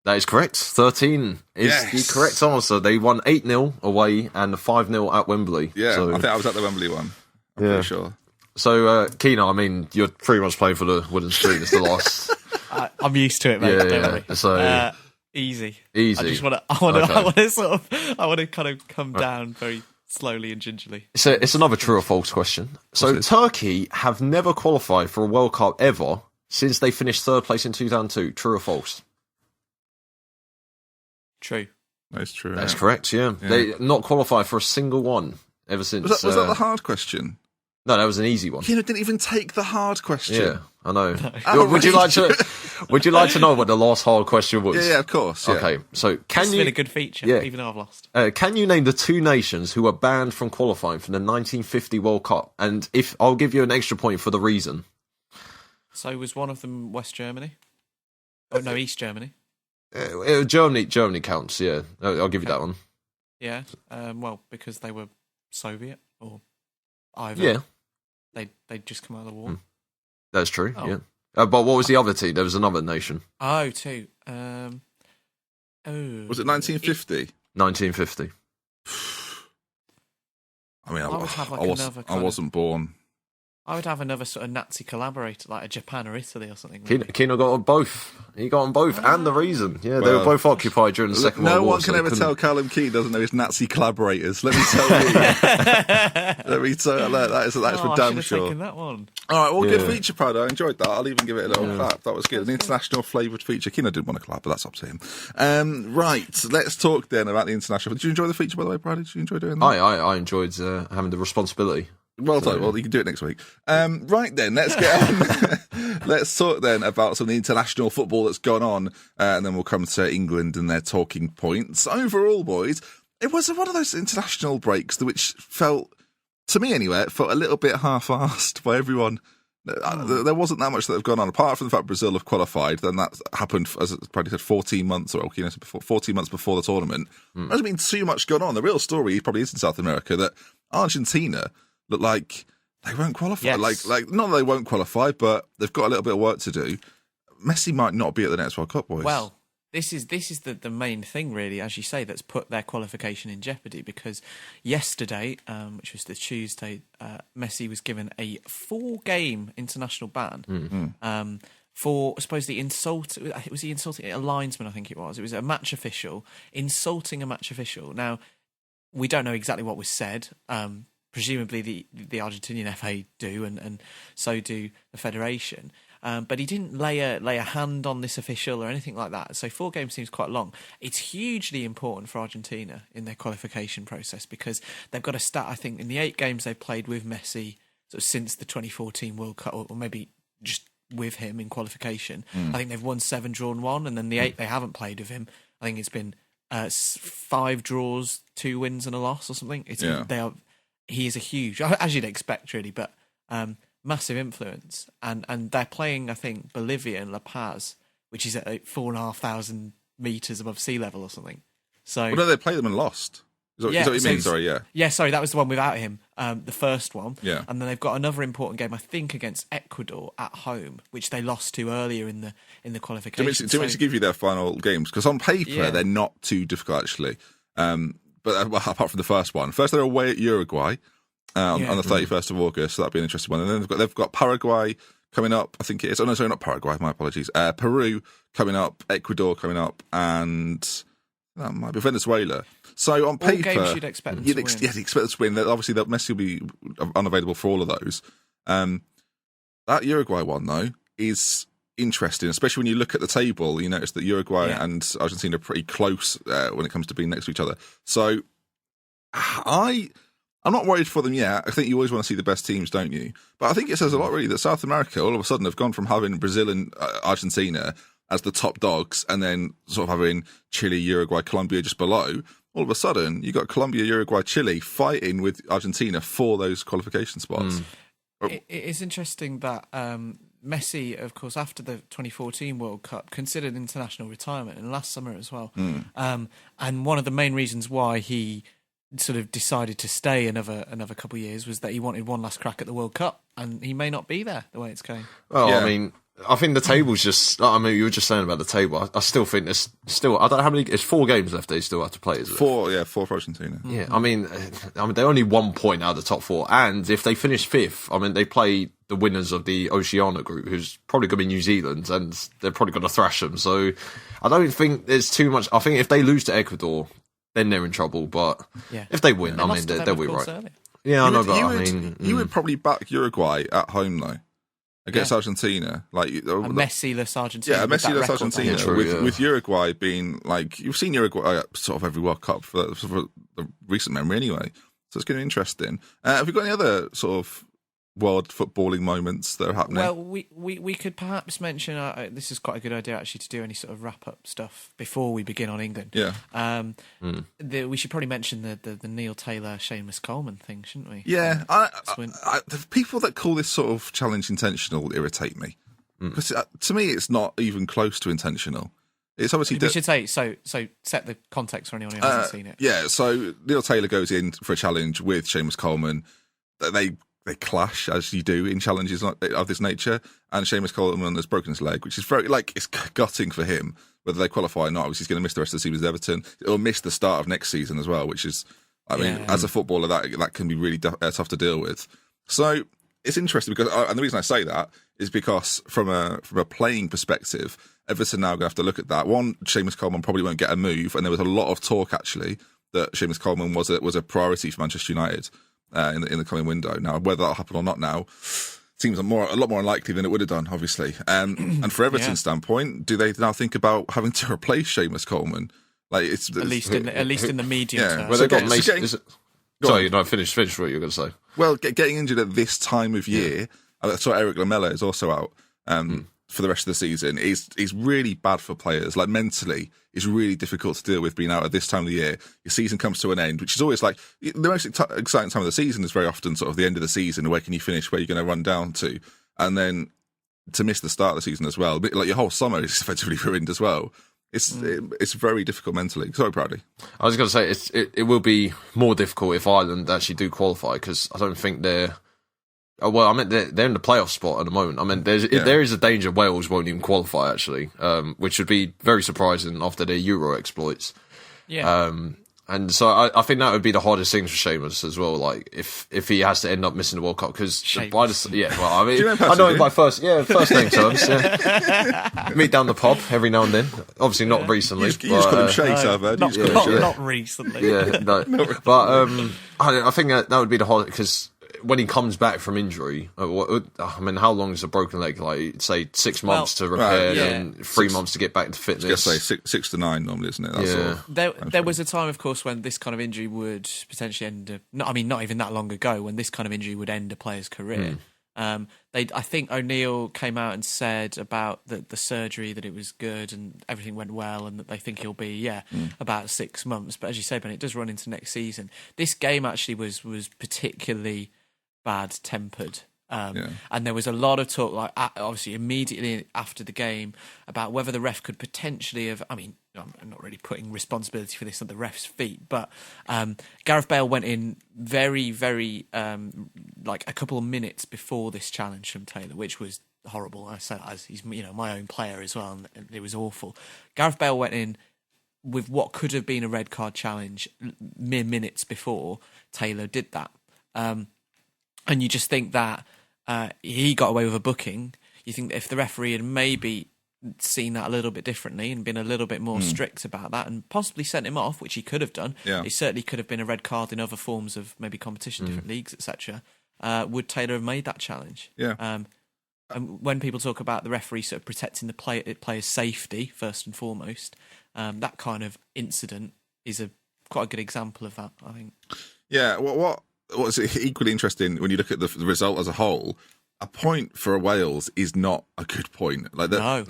Speaker 3: That is correct. 13 is
Speaker 1: Yes.
Speaker 3: the correct answer. They won 8-0 away and 5-0 at Wembley.
Speaker 1: Yeah,
Speaker 3: So,
Speaker 1: I think I was at the Wembley one. I'm pretty sure.
Speaker 3: so Keno, I mean, you're pretty much playing for the wooden spoon. It's the last.
Speaker 2: I'm used to it, mate.
Speaker 3: Yeah,
Speaker 2: Don't
Speaker 3: yeah.
Speaker 2: worry.
Speaker 3: So-
Speaker 2: Easy.
Speaker 3: Easy.
Speaker 2: I just want to.
Speaker 3: Okay.
Speaker 2: I want to kind of come down very slowly and gingerly.
Speaker 3: So it's another true or false question. So Turkey have never qualified for a World Cup ever since they finished 3rd place in 2002. True or false?
Speaker 2: True.
Speaker 1: That's true.
Speaker 3: That's correct. Yeah. They not qualified for a single one ever since.
Speaker 1: Was that the hard question?
Speaker 3: No, that was an easy one.
Speaker 1: You didn't even take the hard question.
Speaker 3: Yeah, I know.
Speaker 1: No.
Speaker 3: Would you like to? Would you like to know what the last hard question was?
Speaker 1: Yeah, of course. Yeah.
Speaker 3: Okay, so can
Speaker 2: It's
Speaker 3: you?
Speaker 2: been a good feature,
Speaker 3: Yeah.
Speaker 2: even though I've lost.
Speaker 3: Can you name the 2 nations who were banned from qualifying for the 1950 World Cup? And if I'll give you an extra point for the reason.
Speaker 2: So was one of them West Germany? Oh no, East Germany.
Speaker 3: Germany counts. Yeah, I'll give you that one.
Speaker 2: Yeah. Well, because they were Soviet or either.
Speaker 3: Yeah,
Speaker 2: They'd just come out of the war.
Speaker 3: that's true.
Speaker 2: Oh.
Speaker 3: Yeah, but what was the other team? There was another nation.
Speaker 2: Oh, two.
Speaker 1: Was it 1950?
Speaker 3: 1950.
Speaker 1: I mean,
Speaker 2: I would have like
Speaker 1: I
Speaker 2: another kind of-
Speaker 1: wasn't born.
Speaker 2: I would have another sort of Nazi collaborator, like a Japan or Italy or something.
Speaker 3: Keno got on both. He got on both, and the reason. Yeah, they were
Speaker 1: Well,
Speaker 3: both occupied during the Second World
Speaker 1: No
Speaker 3: War.
Speaker 1: one
Speaker 3: so
Speaker 1: can
Speaker 3: they
Speaker 1: ever
Speaker 3: couldn't-
Speaker 1: tell Callum Key doesn't know his Nazi collaborators. Let me tell you. Let me tell you that is for
Speaker 2: I
Speaker 1: damn
Speaker 2: should have
Speaker 1: sure.
Speaker 2: taken that one.
Speaker 1: All right, well, good
Speaker 3: Yeah.
Speaker 1: feature, Prado. I enjoyed that. I'll even give it a little clap. That was good. An international flavoured feature. Kino didn't want to clap, but that's up to him. Right, let's talk then about the international. Did you enjoy the feature, by the way, Prado? Did you enjoy doing that?
Speaker 3: I enjoyed having the responsibility.
Speaker 1: Well done. Well, you can do it next week. Right then, let's get on. Let's talk then about some of the international football that's gone on, and then we'll come to England and their talking points. Overall, boys, it was one of those international breaks which felt, to me anyway, it felt a little bit half-assed by everyone. There wasn't that much that have gone on, apart from the fact Brazil have qualified. Then that happened, as I probably said, 14 months or 14 months before the tournament. There hasn't been too much gone on. The real story probably is in South America that Argentina look like they won't qualify.
Speaker 2: Yes.
Speaker 1: Like not that they won't qualify, but they've got a little bit of work to do. Messi might not be at the next World Cup, boys.
Speaker 2: Well, this is the main thing, really, as you say, that's put their qualification in jeopardy. Because yesterday, which was the Tuesday, Messi was given a 4-game international ban for supposedly insulting a linesman. I think it was. It was a match official insulting a match official. Now, we don't know exactly what was said. Presumably, the Argentinian FA do, and so do the federation. But he didn't lay a hand on this official or anything like that. So 4 games seems quite long. It's hugely important for Argentina in their qualification process because they've got a stat, I think, in the 8 games they've played with Messi sort of since the 2014 World Cup, or maybe just with him in qualification. I think they've won 7, drawn 1, and then the 8 they haven't played with him, I think it's been 5 draws, 2 wins and a loss or something. He is a huge, as you'd expect really, but massive influence. And they're playing, I think, Bolivia and La Paz, which is at 4,500 metres above sea level or something. So,
Speaker 1: well, no, they played them and lost. Is that what you mean? Sorry, yeah.
Speaker 2: Yeah, sorry, that was the one without him, the first one.
Speaker 1: Yeah.
Speaker 2: And then they've got another important game, I think, against Ecuador at home, which they lost to earlier in the qualification.
Speaker 1: Do you want me to give you their final games? Because on paper, they're not too difficult, actually. But apart from the first one. First, they're away at Uruguay on the 31st of August, so that'd be an interesting one. And then they've got Paraguay coming up, I think it is. Oh, no, sorry, not Paraguay, my apologies. Peru coming up, Ecuador coming up, and that might be Venezuela. So on paper,
Speaker 2: all games you'd expect them to win.
Speaker 1: Yes, you expect them to win. Obviously, Messi will be unavailable for all of those. That Uruguay one, though, is interesting, especially when you look at the table. You notice that Uruguay and Argentina are pretty close when it comes to being next to each other. So I'm not worried for them yet. I think you always want to see the best teams, don't you? But I think it says a lot, really, that South America all of a sudden have gone from having Brazil and Argentina as the top dogs, and then sort of having Chile, Uruguay, Colombia just below. All of a sudden, you got Colombia, Uruguay, Chile fighting with Argentina for those qualification spots.
Speaker 2: It is interesting that Messi, of course, after the 2014 World Cup, considered international retirement, and last summer as well. And one of the main reasons why he sort of decided to stay another couple of years was that he wanted one last crack at the World Cup, and he may not be there the way it's going.
Speaker 3: Well, I mean, I think the table's just. I mean, you were just saying about the table. I still think there's still. I don't know how many. It's 4 games left. They still have to play. Is it
Speaker 1: 4? 4 for Argentina.
Speaker 3: Yeah, I mean, they're only 1 point out of the top 4, and if they finish 5th, I mean, they play the winners of the Oceania group, who's probably going to be New Zealand, and they're probably going to thrash them. So, I don't think there's too much. I think if they lose to Ecuador, then they're in trouble. But if they win, I mean, they'll be right. Earlier. Yeah, I know, but I mean,
Speaker 1: you would probably back Uruguay at home though. Against Argentina, like
Speaker 2: a Messi-less Argentina.
Speaker 1: Yeah, a Messi-less Argentina.
Speaker 3: True,
Speaker 1: with Uruguay being like, you've seen Uruguay at sort of every World Cup for the recent memory anyway. So it's going to be interesting. Have you got any other sort of world footballing moments that are happening?
Speaker 2: Well, we could perhaps mention this is quite a good idea actually to do any sort of wrap up stuff before we begin on England.
Speaker 1: Yeah.
Speaker 2: We should probably mention the Neil Taylor, Seamus Coleman thing, shouldn't we?
Speaker 1: Yeah. The people that call this sort of challenge intentional irritate me because to me it's not even close to intentional. It's obviously
Speaker 2: we should say so set the context for anyone who hasn't seen it.
Speaker 1: Yeah. So Neil Taylor goes in for a challenge with Seamus Coleman. They clash, as you do in challenges of this nature, and Seamus Coleman has broken his leg, which is very, it's gutting for him, whether they qualify or not. Obviously, he's going to miss the rest of the season with Everton. He'll miss the start of next season as well, which is, I mean, as a footballer, that can be really tough to deal with. So it's interesting because, and the reason I say that is because from a playing perspective, Everton now going to have to look at that. One, Seamus Coleman probably won't get a move, and there was a lot of talk, actually, that Seamus Coleman was a priority for Manchester United. In the coming window. Now, whether that'll happen or not now seems a lot more unlikely than it would have done, obviously. And for Everton's standpoint, do they now think about having to replace Seamus Coleman? Like it's
Speaker 2: at least in the medium term.
Speaker 3: Well, sorry, finish what you were going to say.
Speaker 1: Well, getting injured at this time of year, I saw Eric Lamela is also out for the rest of the season. Is really bad for players. Like mentally, it's really difficult to deal with being out at this time of the year. Your season comes to an end, which is always like the most exciting time of the season is very often sort of the end of the season. Where can you finish? Where you're going to run down to, and then to miss the start of the season as well. Like your whole summer is effectively ruined as well. It's very difficult mentally. Sorry, Proudy.
Speaker 3: I was going to say it will be more difficult if Ireland actually do qualify because I don't think they're Oh, well, I mean, they're in the playoff spot at the moment. I mean, there is a danger Wales won't even qualify, actually, which would be very surprising after their Euro exploits.
Speaker 2: Yeah.
Speaker 3: And so I think that would be the hardest thing for Seamus as well. Like if he has to end up missing the World Cup, because by the well, I mean, I know him by first name terms. Yeah. Meet down the pub every now and then. Obviously not recently.
Speaker 1: You just call him Shakes, I've heard.
Speaker 2: Not recently.
Speaker 3: Yeah, no. But I think that would be the hardest, because when he comes back from injury, I mean, how long is a broken leg? like, say 6 months to repair, and 3 months to get back to fitness.
Speaker 1: I was going to say 6 to 9 normally, isn't it? That's
Speaker 2: There was a time, of course, when this kind of injury would potentially end. Not even that long ago, when this kind of injury would end a player's career. I think O'Neill came out and said about the surgery that it was good and everything went well, and that they think he'll be about 6 months. But as you say, Ben, it does run into next season. This game actually was particularly bad-tempered. And there was a lot of talk, like obviously immediately after the game, about whether the ref could potentially have. I mean, I'm not really putting responsibility for this on the ref's feet, but Gareth Bale went in very, very like a couple of minutes before this challenge from Taylor, which was horrible. I said, as he's my own player as well, and it was awful. Gareth Bale went in with what could have been a red card challenge mere minutes before Taylor did that. And you just think that he got away with a booking. You think that if the referee had maybe seen that a little bit differently and been a little bit more strict about that and possibly sent him off, which he could have done, it certainly could have been a red card in other forms of maybe competition, different leagues, etc. Would Taylor have made that challenge?
Speaker 1: Yeah.
Speaker 2: And when people talk about the referee sort of protecting the player's safety first and foremost, that kind of incident is quite a good example of that, I think.
Speaker 1: Yeah. What's equally interesting when you look at the result as a whole, a point for Wales is not a good point. Like
Speaker 2: no.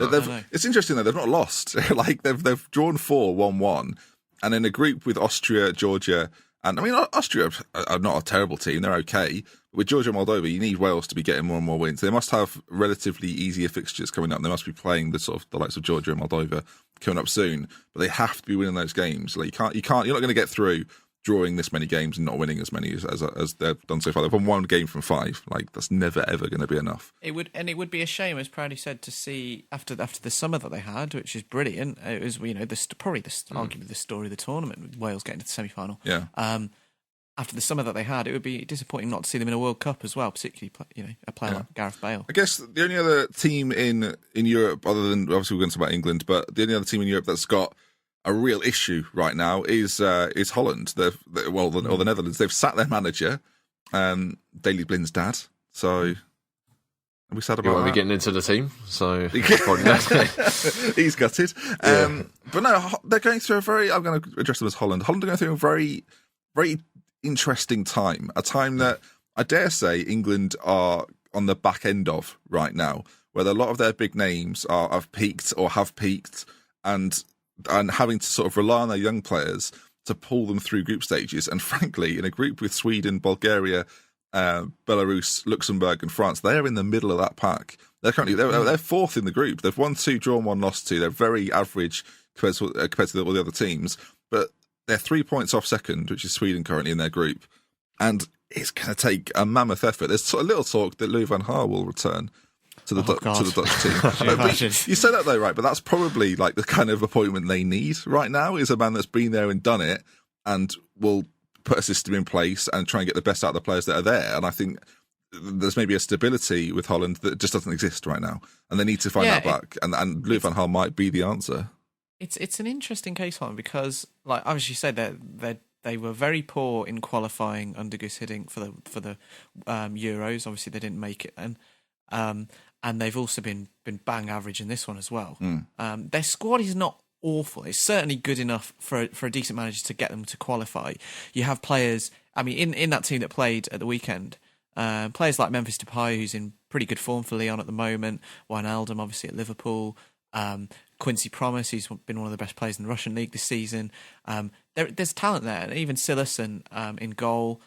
Speaker 1: It's interesting though, they've not lost. Like they've drawn 4-1-1, and in a group with Austria, Georgia, and I mean Austria are not a terrible team. They're okay. But with Georgia and Moldova, you need Wales to be getting more and more wins. They must have relatively easier fixtures coming up. They must be playing the likes of Georgia and Moldova coming up soon. But they have to be winning those games. Like you can't. You're not going to get through drawing this many games and not winning as many as they've done so far. They've won 1 game from 5. Like that's never ever going to be enough.
Speaker 2: It would be a shame, as Proudy said, to see after the summer that they had, which is brilliant. It was arguably the story of the tournament, with Wales getting to the semi-final.
Speaker 1: Yeah.
Speaker 2: After the summer that they had, it would be disappointing not to see them in a World Cup as well, particularly a player like Gareth Bale.
Speaker 1: I guess the only other team in Europe, other than obviously we're going to talk about England, but the only other team in Europe that's got a real issue right now is Holland. Or the Netherlands. They've sacked their manager, Daley Blind's dad. So are we sad about that?
Speaker 3: Are we getting into the team? So
Speaker 1: he's gutted. But no, they're going through I'm going to address them as Holland. Holland are going through a very, very interesting time. A time that I dare say England are on the back end of right now, where a lot of their big names have peaked, and having to sort of rely on their young players to pull them through group stages. And frankly, in a group with Sweden, Bulgaria, Belarus, Luxembourg and France, they're in the middle of that pack. They're currently they're fourth in the group. They've won 2, drawn 1, lost 2. They're very average compared to all the other teams. But they're 3 points off second, which is Sweden currently in their group. And it's going to take a mammoth effort. There's a little talk that Louis van Gaal will return to the Dutch team. You say that though, right? But that's probably like the kind of appointment they need right now, is a man that's been there and done it and will put a system in place and try and get the best out of the players that are there. And I think there's maybe a stability with Holland that just doesn't exist right now, and they need to find that back. And Louis van Gaal might be the answer.
Speaker 2: It's an interesting case, Holland, because like as you said, they were very poor in qualifying under Gus Hiddink for the Euros. Obviously, they didn't make it then. And they've also been bang average in this one as well. Their squad is not awful. It's certainly good enough for a decent manager to get them to qualify. You have players, I mean, in that team that played at the weekend, players like Memphis Depay, who's in pretty good form for Lyon at the moment, Wijnaldum obviously at Liverpool, Quincy Promes, who's been one of the best players in the Russian league this season. There's talent there, and even Silerson in goal.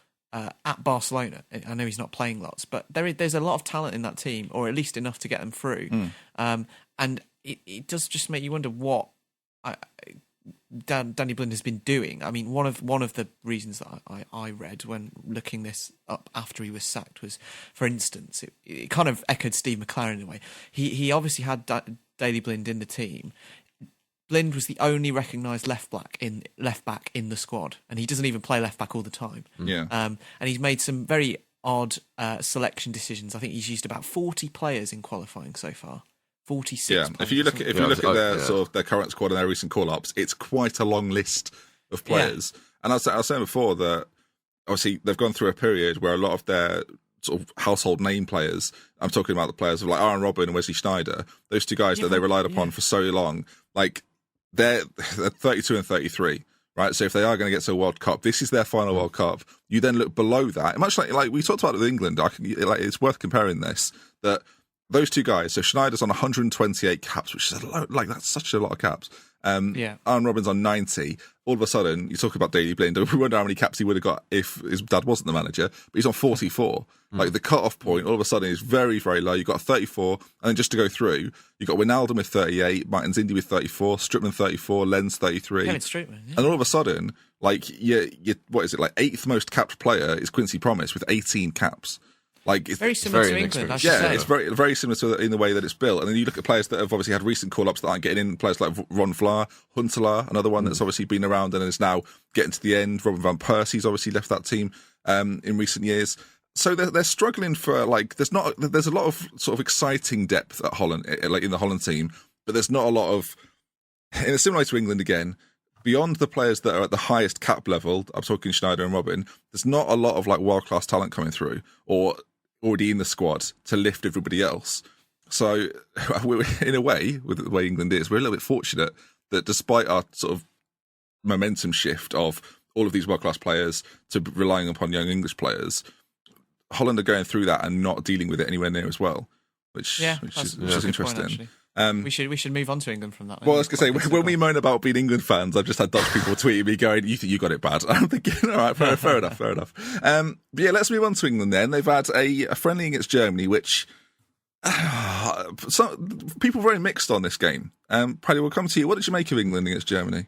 Speaker 2: At Barcelona, I know he's not playing lots, but there's a lot of talent in that team, or at least enough to get them through. And it does just make you wonder Danny Blind has been doing. I mean, one of the reasons that I read when looking this up after he was sacked was, for instance, it kind of echoed Steve McLaren in a way. He obviously had Daley Blind in the team. Blind was the only recognised left back in the squad, and he doesn't even play left back all the time.
Speaker 1: Yeah.
Speaker 2: And he's made some very odd selection decisions. I think he's used about 40 players in qualifying so far. 46.
Speaker 1: Yeah, if you look at their sort of their current squad and their recent call-ups, it's quite a long list of players. Yeah. And I was saying before that obviously they've gone through a period where a lot of their sort of household name players, I'm talking about the players of like Aaron Robben and Wesley Sneijder, those two guys that they relied upon for so long, like they're 32 and 33. Right, so if they are going to get to a World Cup, this is their final World Cup. You then look below that, much like we talked about with England. It's worth comparing this. That those two guys. So Schneider's on 128 caps, which is that's such a lot of caps. Aaron Robben's on 90. All of a sudden, you talk about Daley Blind. We wonder how many caps he would have got if his dad wasn't the manager, but he's on 44. Like the cut-off point, all of a sudden, is very, very low. You've got 34, and then just to go through, you've got Wijnaldum with 38, Martin Zindi with 34, Strickman 34, Lenz 33. And all of a sudden, like, what is it, like 8th most capped player is Quincy Promes with 18 caps. Like it's
Speaker 2: very similar to England.
Speaker 1: It's very, very similar to in the way that it's built. And then you look at players that have obviously had recent call-ups that aren't getting in. Players like Ron Vlaar, Huntelaar, another one that's obviously been around and is now getting to the end. Robin van Persie's obviously left that team in recent years. So they're struggling for there's a lot of sort of exciting depth at Holland, like in the Holland team, but there's not a lot of, in a similar way to England again. Beyond the players that are at the highest cap level, I'm talking Sneijder and Robben, there's not a lot of like world-class talent coming through or already in the squad to lift everybody else. So in a way, with the way England is, we're a little bit fortunate that despite our sort of momentum shift of all of these world-class players to relying upon young English players, Holland are going through that and not dealing with it anywhere near as well, which is interesting.
Speaker 2: Point, we should move on to England from that.
Speaker 1: Well, I was going to say, when we moan about being England fans, I've just had Dutch people tweeting me going, you think you got it bad. I'm thinking, all right, fair enough. But yeah, let's move on to England then. They've had a friendly against Germany, which people were very mixed on this game. Paddy, we'll come to you. What did you make of England against Germany?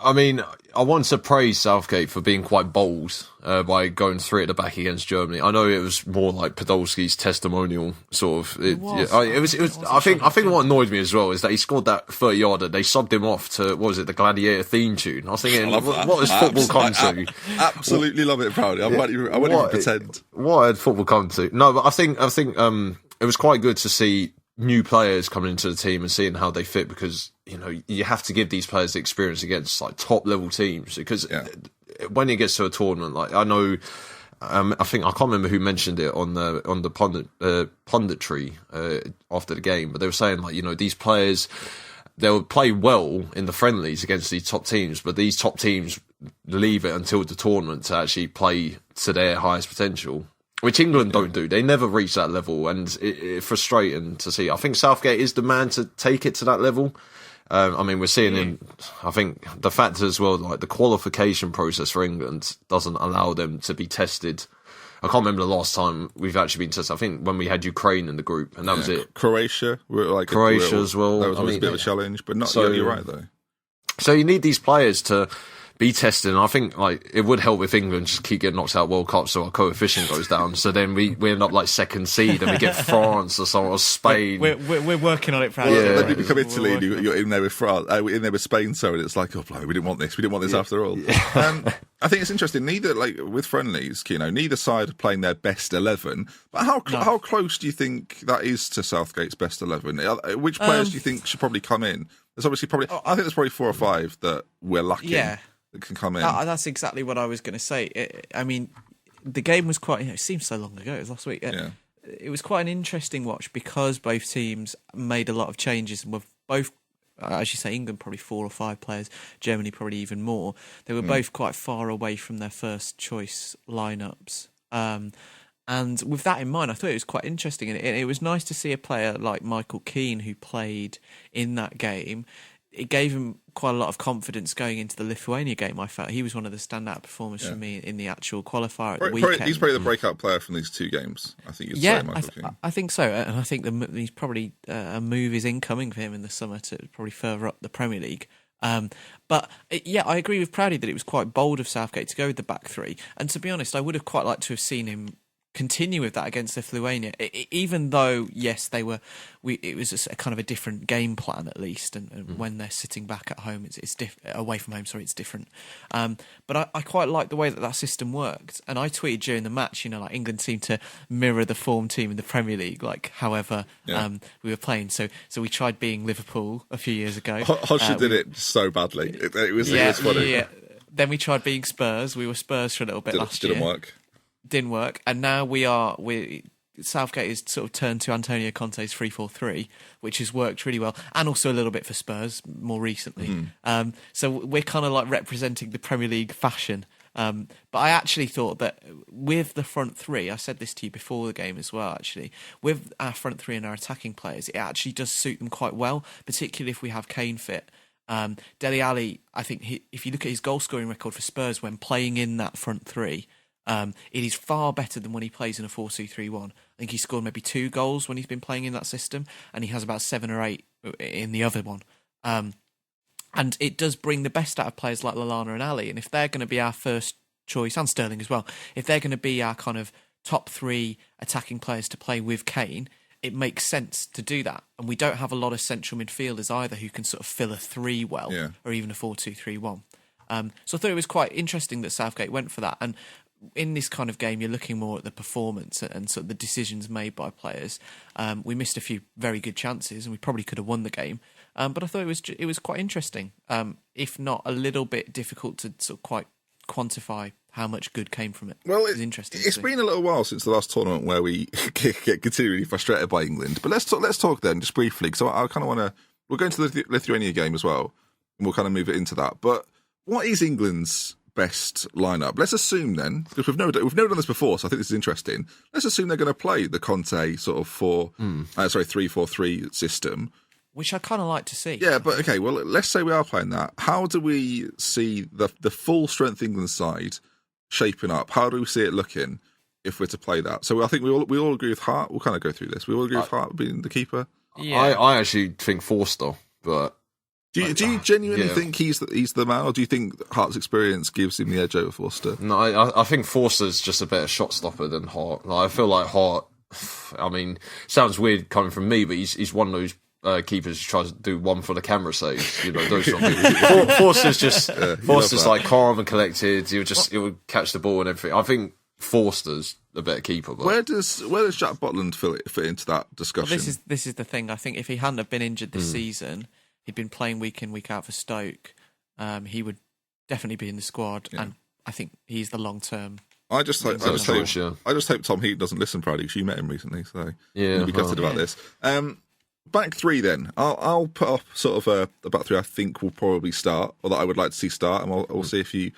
Speaker 3: I mean, I want to praise Southgate for being quite bold by going 3 at the back against Germany. I know it was more like Podolski's testimonial sort of. It was. I think what annoyed me as well is that he scored that 30-yarder. They subbed him off to the Gladiator theme tune. I was thinking, what has football come to?
Speaker 1: Absolutely love it, proudly. I won't even pretend.
Speaker 3: What had football come to? No, but I think it was quite good to see new players coming into the team and seeing how they fit, because you have to give these players the experience against like top level teams, because when it gets to a tournament, like I know, I think I can't remember who mentioned it on the punditry after the game, but they were saying like these players, they'll play well in the friendlies against these top teams, but these top teams leave it until the tournament to actually play to their highest potential, which England don't do. They never reach that level, and it's frustrating to see. I think Southgate is the man to take it to that level. I mean, we're seeing I think the fact as well, like the qualification process for England doesn't allow them to be tested. I can't remember the last time we've actually been tested. I think when we had Ukraine in the group, and that was it.
Speaker 1: Croatia as well. That was always a bit of a challenge, but not. You're right though.
Speaker 3: So you need these players to be tested, and I think like it would help if England just keep getting knocked out World Cup, so our coefficient goes down. So then we end up like second seed, and we get France or Spain.
Speaker 2: We're working on it, Frank.
Speaker 1: Then you become Italy, and you're in there with France, in there with Spain. So it's like, oh, we didn't want this. We didn't want this after all. I think it's interesting. Neither with friendlies, neither side are playing their best 11. But how close do you think that is to Southgate's best 11? Which players do you think should probably come in? There's obviously I think there's probably 4 or 5 that we're lacking.
Speaker 2: Yeah.
Speaker 1: That can come in.
Speaker 2: That's exactly what I was going to say. I mean, the game was quite. It seems so long ago. It was last week.
Speaker 1: Yeah.
Speaker 2: It was quite an interesting watch because both teams made a lot of changes and were both, as you say, England probably 4 or 5 players, Germany probably even more. They were both quite far away from their first choice lineups. And with that in mind, I thought it was quite interesting, and it was nice to see a player like Michael Keane who played in that game. It gave him quite a lot of confidence going into the Lithuania game. I felt he was one of the standout performers for me in the actual qualifier at the weekend.
Speaker 1: He's probably the breakout player from these 2 games, I think you'd say, Michael Keane.
Speaker 2: I think so. And I think he's probably a move is incoming for him in the summer to probably further up the Premier League. But yeah, I agree with Proudy that it was quite bold of Southgate to go with the back three. And to be honest, I would have quite liked to have seen him continue with that against Lithuania, even though yes, it was a kind of a different game plan at least, and when they're sitting back at home, it's away from home. Sorry, it's different. But I quite like the way that system worked, and I tweeted during the match, like England seemed to mirror the form team in the Premier League, like however we were playing. So we tried being Liverpool a few years ago.
Speaker 1: Hodgson did it so badly. It was funny.
Speaker 2: Yeah. Then we tried being Spurs. We were Spurs for a little bit last year. Didn't work, and now Southgate has sort of turned to Antonio Conte's 3-4-3, which has worked really well, and also a little bit for Spurs more recently. So we're kind of like representing the Premier League fashion. But I actually thought that with the front three, I said this to you before the game as well, actually, with our front three and our attacking players, it actually does suit them quite well, particularly if we have Kane fit. Dele Alli, I think if you look at his goal scoring record for Spurs when playing in that front three, it is far better than when he plays in a 4-2-3-1. I think he scored maybe 2 goals when he's been playing in that system, and he has about 7 or 8 in the other one. And it does bring the best out of players like Lallana and Ali. And if they're going to be our first choice, and Sterling as well, if they're going to be our kind of top 3 attacking players to play with Kane, it makes sense to do that. And we don't have a lot of central midfielders either who can sort of fill a 3 well, or even a 4-2-3-1. So I thought it was quite interesting that Southgate went for that. And in this kind of game, you're looking more at the performance and sort of the decisions made by players. We missed a few very good chances, and we probably could have won the game. But I thought it was quite interesting, if not a little bit difficult to sort of quite quantify how much good came from it.
Speaker 1: Well,
Speaker 2: it's interesting.
Speaker 1: It's been a little while since the last tournament where we get continually frustrated by England. But let's talk then just briefly, because I kind of want to. We'll go into the Lithuania game as well, and we'll kind of move it into that. But what is England's best lineup? Let's assume then, because we've never done this before, so I think this is interesting. Let's assume they're going to play the Conte sort of 3-4-3 system,
Speaker 2: which I kind of like to see.
Speaker 1: Yeah, but okay, well, let's say we are playing that. How do we see the full strength England side shaping up? How do we see it looking if we're to play that? So I think we all agree with Hart. We'll kind of go through this. We all agree with Hart being the keeper.
Speaker 3: Yeah, I actually think Forster, but.
Speaker 1: Do you genuinely think he's the man, or do you think Hart's experience gives him the edge over Forster?
Speaker 3: No, I think Forster's just a better shot stopper than Hart. I feel like Hart, I mean, sounds weird coming from me, but he's one of those keepers who tries to do one for the camera saves. Those sort of people. Forster's like calm and collected. He would catch the ball and everything. I think Forster's the better keeper. But.
Speaker 1: Where does Jack Butland fit into that discussion?
Speaker 2: Well, this is the thing. I think if he hadn't have been injured this season, he'd been playing week in, week out for Stoke. He would definitely be in the squad, and I think he's the long term.
Speaker 1: I just hope Tom Heaton doesn't listen, Proudy, because you met him recently, so you'll be gutted about this. Back three then. I'll put up sort of a back three I think will probably start, or that I would like to see start, and we'll see if you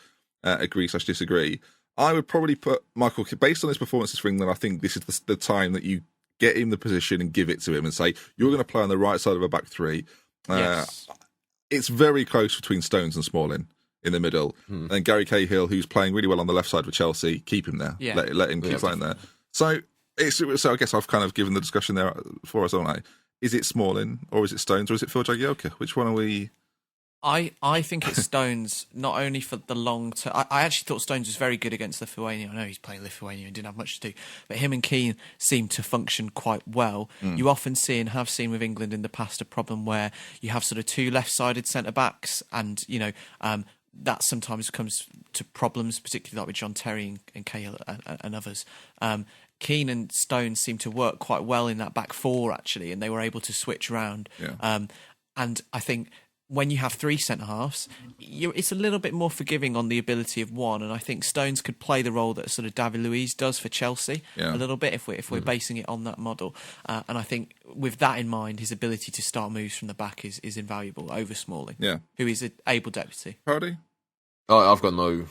Speaker 1: agree/disagree. I would probably put Michael, based on his performances for England, I think this is the time that you get him the position and give it to him and say, you're going to play on the right side of a back three.
Speaker 2: Yes.
Speaker 1: It's very close between Stones and Smalling in the middle. And Gary Cahill, who's playing really well on the left side for Chelsea, keep him there.
Speaker 2: Yeah.
Speaker 1: Let him keep playing there. So I guess I've kind of given the discussion there for us, haven't I? Is it Smalling, or is it Stones, or is it Phil Jagielka? Which one are we...
Speaker 2: I think it's Stones, not only for the long term. I actually thought Stones was very good against Lithuania. I know he's playing Lithuania and didn't have much to do, but him and Keane seem to function quite well. You often see and have seen with England in the past a problem where you have sort of 2 left-sided centre-backs, and that sometimes comes to problems, particularly like with John Terry and Cahill and others. Keane and Stones seem to work quite well in that back four, actually, and they were able to switch around.
Speaker 1: Yeah.
Speaker 2: And I think when you have 3 centre-halves, it's a little bit more forgiving on the ability of one, and I think Stones could play the role that sort of David Luiz does for Chelsea a little bit if we're basing it on that model. And I think with that in mind, his ability to start moves from the back is invaluable over Smalling, who is an able deputy.
Speaker 1: Proudy?
Speaker 3: I've got no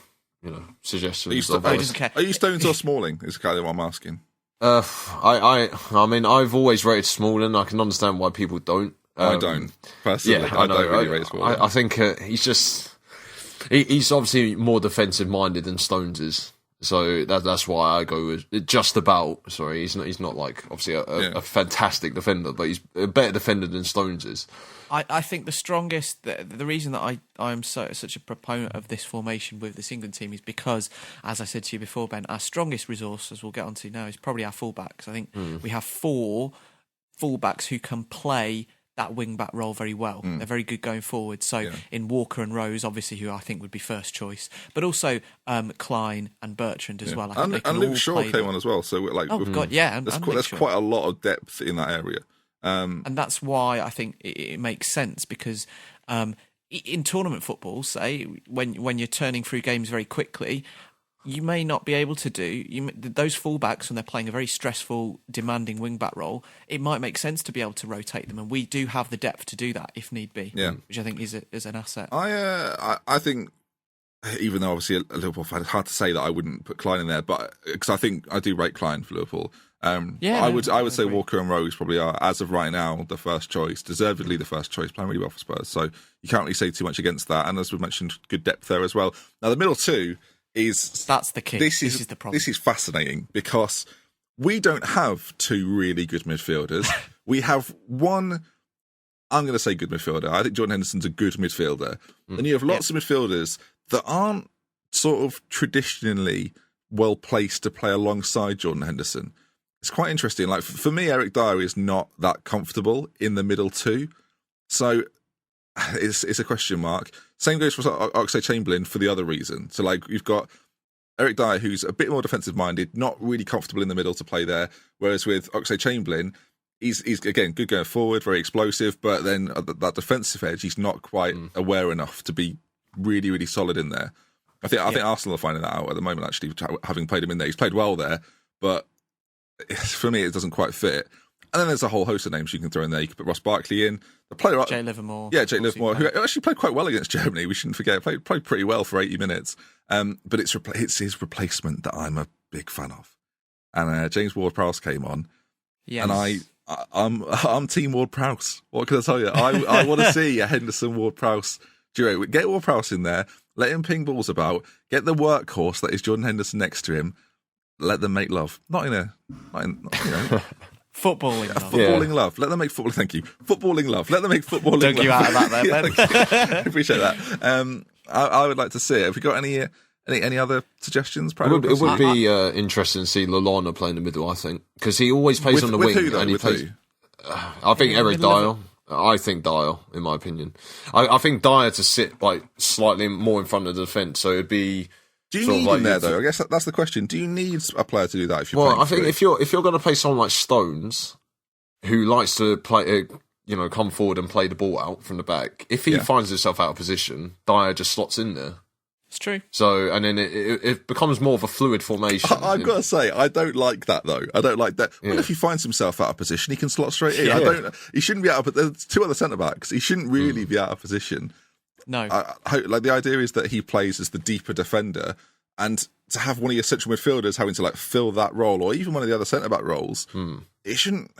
Speaker 3: suggestions.
Speaker 1: Are you Stones or Smalling? Is kind of what I'm asking.
Speaker 3: I mean, I've always rated Smalling. I can understand why people don't.
Speaker 1: I don't personally. I don't really rate Smalling.
Speaker 3: I think he's obviously more defensive minded than Stones is. So that's why I go with just about. Sorry, he's not like obviously a fantastic defender, but he's a better defender than Stones is.
Speaker 2: I think the strongest, the reason that I'm such a proponent of this formation with this England team is because, as I said to you before, Ben, our strongest resource, as we'll get onto now, is probably our fullbacks. I think we have 4 fullbacks who can play that wing-back role very well. They're very good going forward. So in Walker and Rose, obviously, who I think would be first choice, but also Klein and Bertrand as well. I think
Speaker 1: and Luke Shaw came on as well. So there's quite a lot of depth in that area.
Speaker 2: And that's why I think it makes sense, because in tournament football, say, when you're turning through games very quickly, you may not be able to do those fullbacks when they're playing a very stressful, demanding wing-back role. It might make sense to be able to rotate them, and we do have the depth to do that if need be, which I think is an asset.
Speaker 1: I think, even though obviously a Liverpool fan, it's hard to say that I wouldn't put Klein in there, but because I think I do rate Klein for Liverpool. I would say Walker and Rose probably are, as of right now, the first choice, deservedly the first choice, playing really well for Spurs. So you can't really say too much against that. And as we've mentioned, good depth there as well. Now the middle two that's the key. This is the problem. This is fascinating because we don't have 2 really good midfielders. We have one, I'm going to say good midfielder. I think Jordan Henderson's a good midfielder. And you have lots of midfielders that aren't sort of traditionally well placed to play alongside Jordan Henderson. It's quite interesting. Like for me, Eric Dyer is not that comfortable in the middle 2. So it's a question mark. Same goes for Oxlade-Chamberlain for the other reason. So like you've got Eric Dyer, who's a bit more defensive minded, not really comfortable in the middle to play there. Whereas with Oxlade-Chamberlain, he's again good going forward, very explosive, but then at that defensive edge, he's not quite aware enough to be really, really solid in there. I think Arsenal are finding that out at the moment. Actually, having played him in there, he's played well there, but for me, it doesn't quite fit. And then there's a whole host of names you can throw in there. You could put Ross Barkley in. The player,
Speaker 2: Jay Livermore.
Speaker 1: Yeah, Jay Livermore, who actually played quite well against Germany. We shouldn't forget. Played pretty well for 80 minutes. But it's his replacement that I'm a big fan of. And James Ward-Prowse came on. Yes. And I'm Team Ward-Prowse. What can I tell you? I want to see a Henderson Ward-Prowse duo. Get Ward-Prowse in there. Let him ping balls about. Get the workhorse that is Jordan Henderson next to him. Let them make love. Not in
Speaker 2: footballing love.
Speaker 1: Footballing love. Let them make football. Thank you. Footballing love. Let them make footballing love.
Speaker 2: Dug you out of that there, Ben.
Speaker 1: I appreciate that. I would like to see it. Have you got any other suggestions?
Speaker 3: It would be interesting to see Lallana play in the middle, I think, because he always plays on the wing.
Speaker 1: Who, though?
Speaker 3: And he
Speaker 1: with
Speaker 3: plays.
Speaker 1: Who?
Speaker 3: I think Eric Dyer. I think Dyer, in my opinion. I think Dyer to sit like slightly more in front of the defence, so it'd be.
Speaker 1: Do you need him there, though? I guess that's the question. Do you need a player to do that?
Speaker 3: I think if you're going to play someone like Stones, who likes to play, come forward and play the ball out from the back, if he finds himself out of position, Dyer just slots in there.
Speaker 2: It's true.
Speaker 3: So, and then it becomes more of a fluid formation.
Speaker 1: I've got to say, I don't like that, though. I don't like that. Well, if he finds himself out of position, he can slot straight in. Yeah. He shouldn't be out of. There's 2 other centre backs. He shouldn't really be out of position.
Speaker 2: No.
Speaker 1: The idea is that he plays as the deeper defender, and to have one of your central midfielders having to fill that role, or even one of the other centre back roles, it shouldn't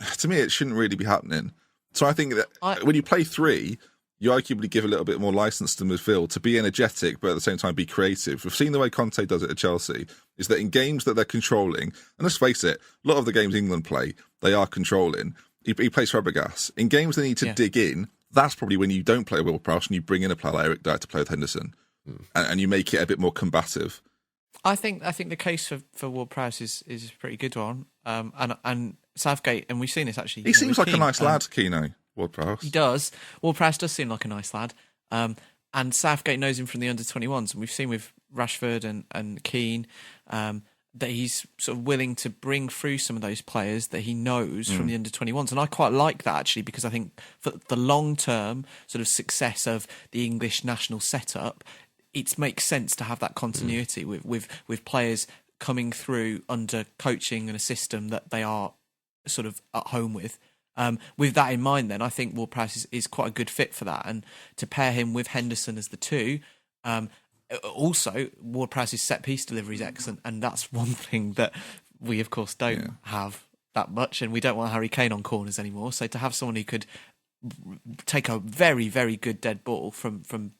Speaker 1: really be happening. So I think that when you play 3, you arguably give a little bit more license to midfield to be energetic, but at the same time be creative. We've seen the way Conte does it at Chelsea, is that in games that they're controlling, and let's face it, a lot of the games England play, they are controlling. He plays Fabregas. In games they need to dig in, that's probably when you don't play Ward-Prowse and you bring in a player like Eric Dyer to play with Henderson, and you make it a bit more combative.
Speaker 2: I think the case for Ward-Prowse is a pretty good one, and Southgate, and we've seen this actually.
Speaker 1: He seems like a nice lad, Keno, Ward-Prowse.
Speaker 2: He does. Ward-Prowse does seem like a nice lad, and Southgate knows him from the under-21s, and we've seen with Rashford and Keane that he's sort of willing to bring through some of those players that he knows from the under-21s, and I quite like that actually, because I think for the long-term sort of success of the English national setup, it makes sense to have that continuity with players coming through under coaching and a system that they are sort of at home with. With that in mind, then I think Ward-Prowse is quite a good fit for that, and to pair him with Henderson as the 2. Also, Ward-Prowse's set piece delivery is excellent, and that's one thing that we of course don't have that much, and we don't want Harry Kane on corners anymore. So to have someone who could take a very, very good dead ball from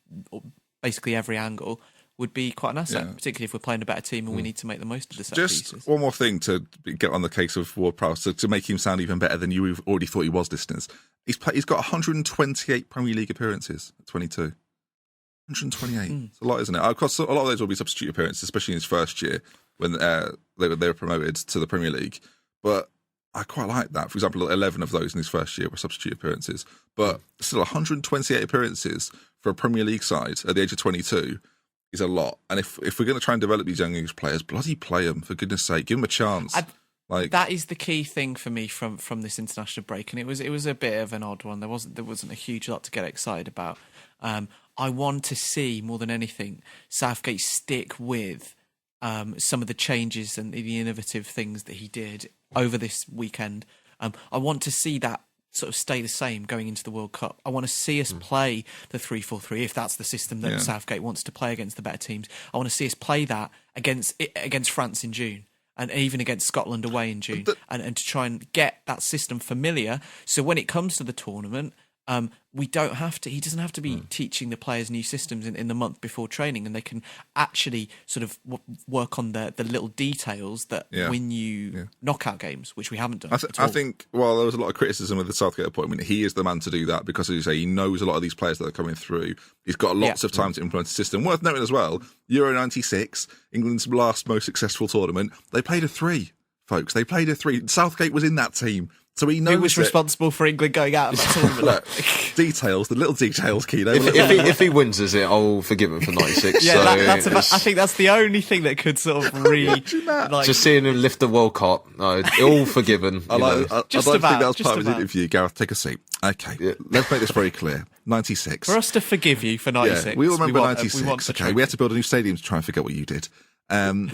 Speaker 2: basically every angle, would be quite an asset,
Speaker 1: Yeah.
Speaker 2: particularly if we're playing a better team and we need to make the most of the set
Speaker 1: Just
Speaker 2: pieces.
Speaker 1: one more thing to get on the case of Ward-Prowse, to make him sound even better than you already thought he was, listeners. He's got 128 Premier League appearances at 22. 128. It's a lot, isn't it? Of course, a lot of those will be substitute appearances, especially in his first year when they were promoted to the Premier League. But I quite like that. For example, 11 of those in his first year were substitute appearances. But still, 128 appearances for a Premier League side at the age of 22 is a lot. And if we're going to try and develop these young English players, bloody play them, for goodness sake. Give them a chance.
Speaker 2: That is the key thing for me from this international break, and it was a bit of an odd one. There wasn't a huge lot to get excited about. I want to see more than anything Southgate stick with some of the changes and the innovative things that he did over this weekend. I want to see that sort of stay the same going into the World Cup. I want to see us play the 3-4-3 if that's the system that Southgate wants to play against the better teams. I want to see us play that against France in June. And even against Scotland away in June, and to try and get that system familiar, so when it comes to the tournament, he doesn't have to be teaching the players new systems in the month before training, and they can actually sort of work on the little details that win you knockout games, which we haven't done.
Speaker 1: I think, while there was a lot of criticism of the Southgate appointment, he is the man to do that because, as you say, he knows a lot of these players that are coming through. He's got lots of time to implement a system. Worth noting as well, Euro 96, England's last most successful tournament, they played a 3, folks. They played a 3. Southgate was in that team. So he knows
Speaker 2: who was responsible for England going out of that tournament.
Speaker 1: Look, details, the little details, Kino.
Speaker 3: If he wins us it, I'll forgive him for 96.
Speaker 2: I think that's the only thing that could sort of
Speaker 3: just seeing him lift the World Cup, all forgiven.
Speaker 1: I'd like to think that was part of his interview. Gareth, take a seat. Okay, let's make this very clear. 96.
Speaker 2: For us to forgive you for 96.
Speaker 1: Yeah, we all remember 96. We had to build a new stadium to try and forget what you did. Come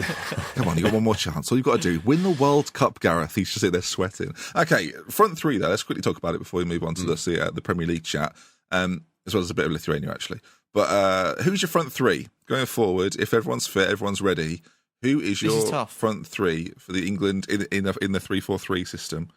Speaker 1: on, you got one more chance. All you've got to do, win the World Cup, Gareth. He's just sitting there sweating. Okay, front three there. Let's quickly talk about it before we move on to the Premier League chat, as well as a bit of Lithuania, actually. But who's your front three going forward? If everyone's fit, everyone's ready. Who is your front three for the England in the 3-4-3 system?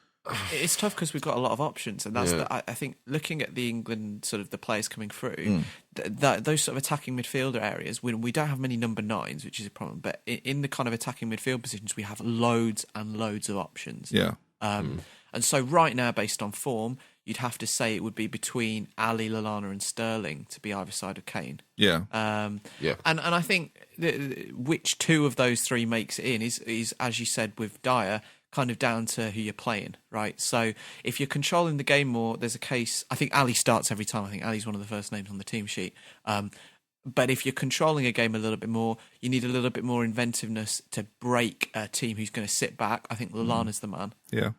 Speaker 2: It's tough because we've got a lot of options, and that's I think looking at the England sort of the players coming through, those sort of attacking midfielder areas, we don't have many number 9s, which is a problem. But in the kind of attacking midfield positions, we have loads and loads of options.
Speaker 1: Yeah.
Speaker 2: And so right now, based on form, you'd have to say it would be between Ali, Lallana, and Sterling to be either side of Kane.
Speaker 1: Yeah.
Speaker 2: And I think which two of those three makes it in is as you said with Dyer, kind of down to who you're playing, right? So if you're controlling the game more, there's a case. I think Ali starts every time. I think Ali's one of the first names on the team sheet. But if you're controlling a game a little bit more, you need a little bit more inventiveness to break a team who's going to sit back. I think Lallana's the man.
Speaker 1: Yeah.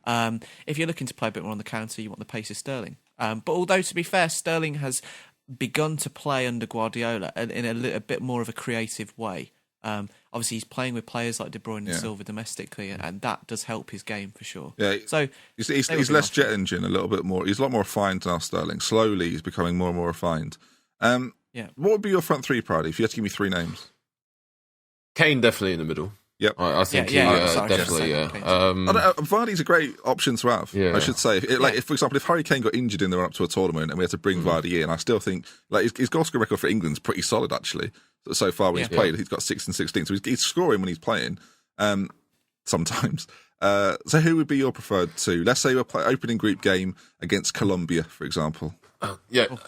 Speaker 2: If you're looking to play a bit more on the counter, you want the pace of Sterling. But although, to be fair, Sterling has begun to play under Guardiola in a bit more of a creative way. Obviously, he's playing with players like De Bruyne and Silva domestically, and that does help his game for sure. Yeah,
Speaker 1: so he's less jet engine, a little bit more. He's a lot more refined now, Sterling. Slowly, he's becoming more and more refined. What would be your front three, Proudy, if you had to give me 3 names?
Speaker 3: Kane definitely in the middle.
Speaker 1: Yep.
Speaker 3: I think definitely.
Speaker 1: Vardy's a great option to have.
Speaker 3: Yeah.
Speaker 1: I should say, if, for example, if Harry Kane got injured in the run up to a tournament and we had to bring Vardy in, I still think his goal scoring record for England's pretty solid actually. So far when he's played, he's got 6 and 16, so he's scoring when he's playing. Sometimes. So who would be your preferred two? Let's say we're opening group game against Colombia, for example.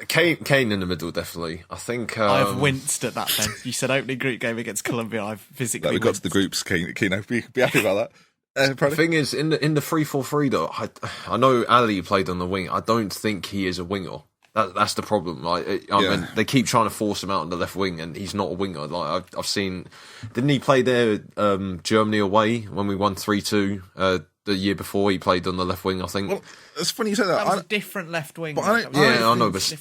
Speaker 3: Kane in the middle, definitely. I think
Speaker 2: I've winced at that. Then you said opening group game against Colombia. I've physically.
Speaker 1: We got to the groups. Keen, be happy about that.
Speaker 3: The thing is, in the 3-4-3 though, I know Ali played on the wing. I don't think he is a winger. That's the problem. I mean, they keep trying to force him out on the left wing, and he's not a winger. Like I've seen, didn't he play there Germany away when we won 3-2? The year before he played on the left wing, I think.
Speaker 1: Well, it's funny you say that.
Speaker 2: That was a different left wing.
Speaker 1: I
Speaker 3: know, but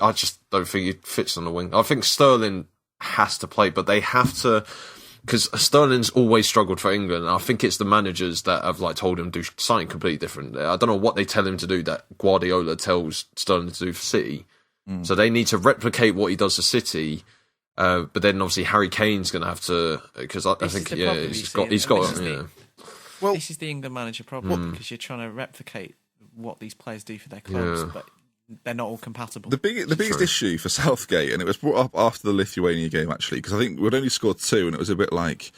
Speaker 3: I just don't think it fits on the wing. I think Sterling has to play, but they have to, because Sterling's always struggled for England. And I think it's the managers that have told him to do something completely different. I don't know what they tell him to do that Guardiola tells Sterling to do for City. So they need to replicate what he does for City. But then obviously Harry Kane's going to have to, because I think he's got.
Speaker 2: Well, this is the England manager problem because you're trying to replicate what these players do for their clubs, but they're not all compatible.
Speaker 1: The biggest issue for Southgate, and it was brought up after the Lithuania game actually, because I think we'd only scored 2, and it was a bit like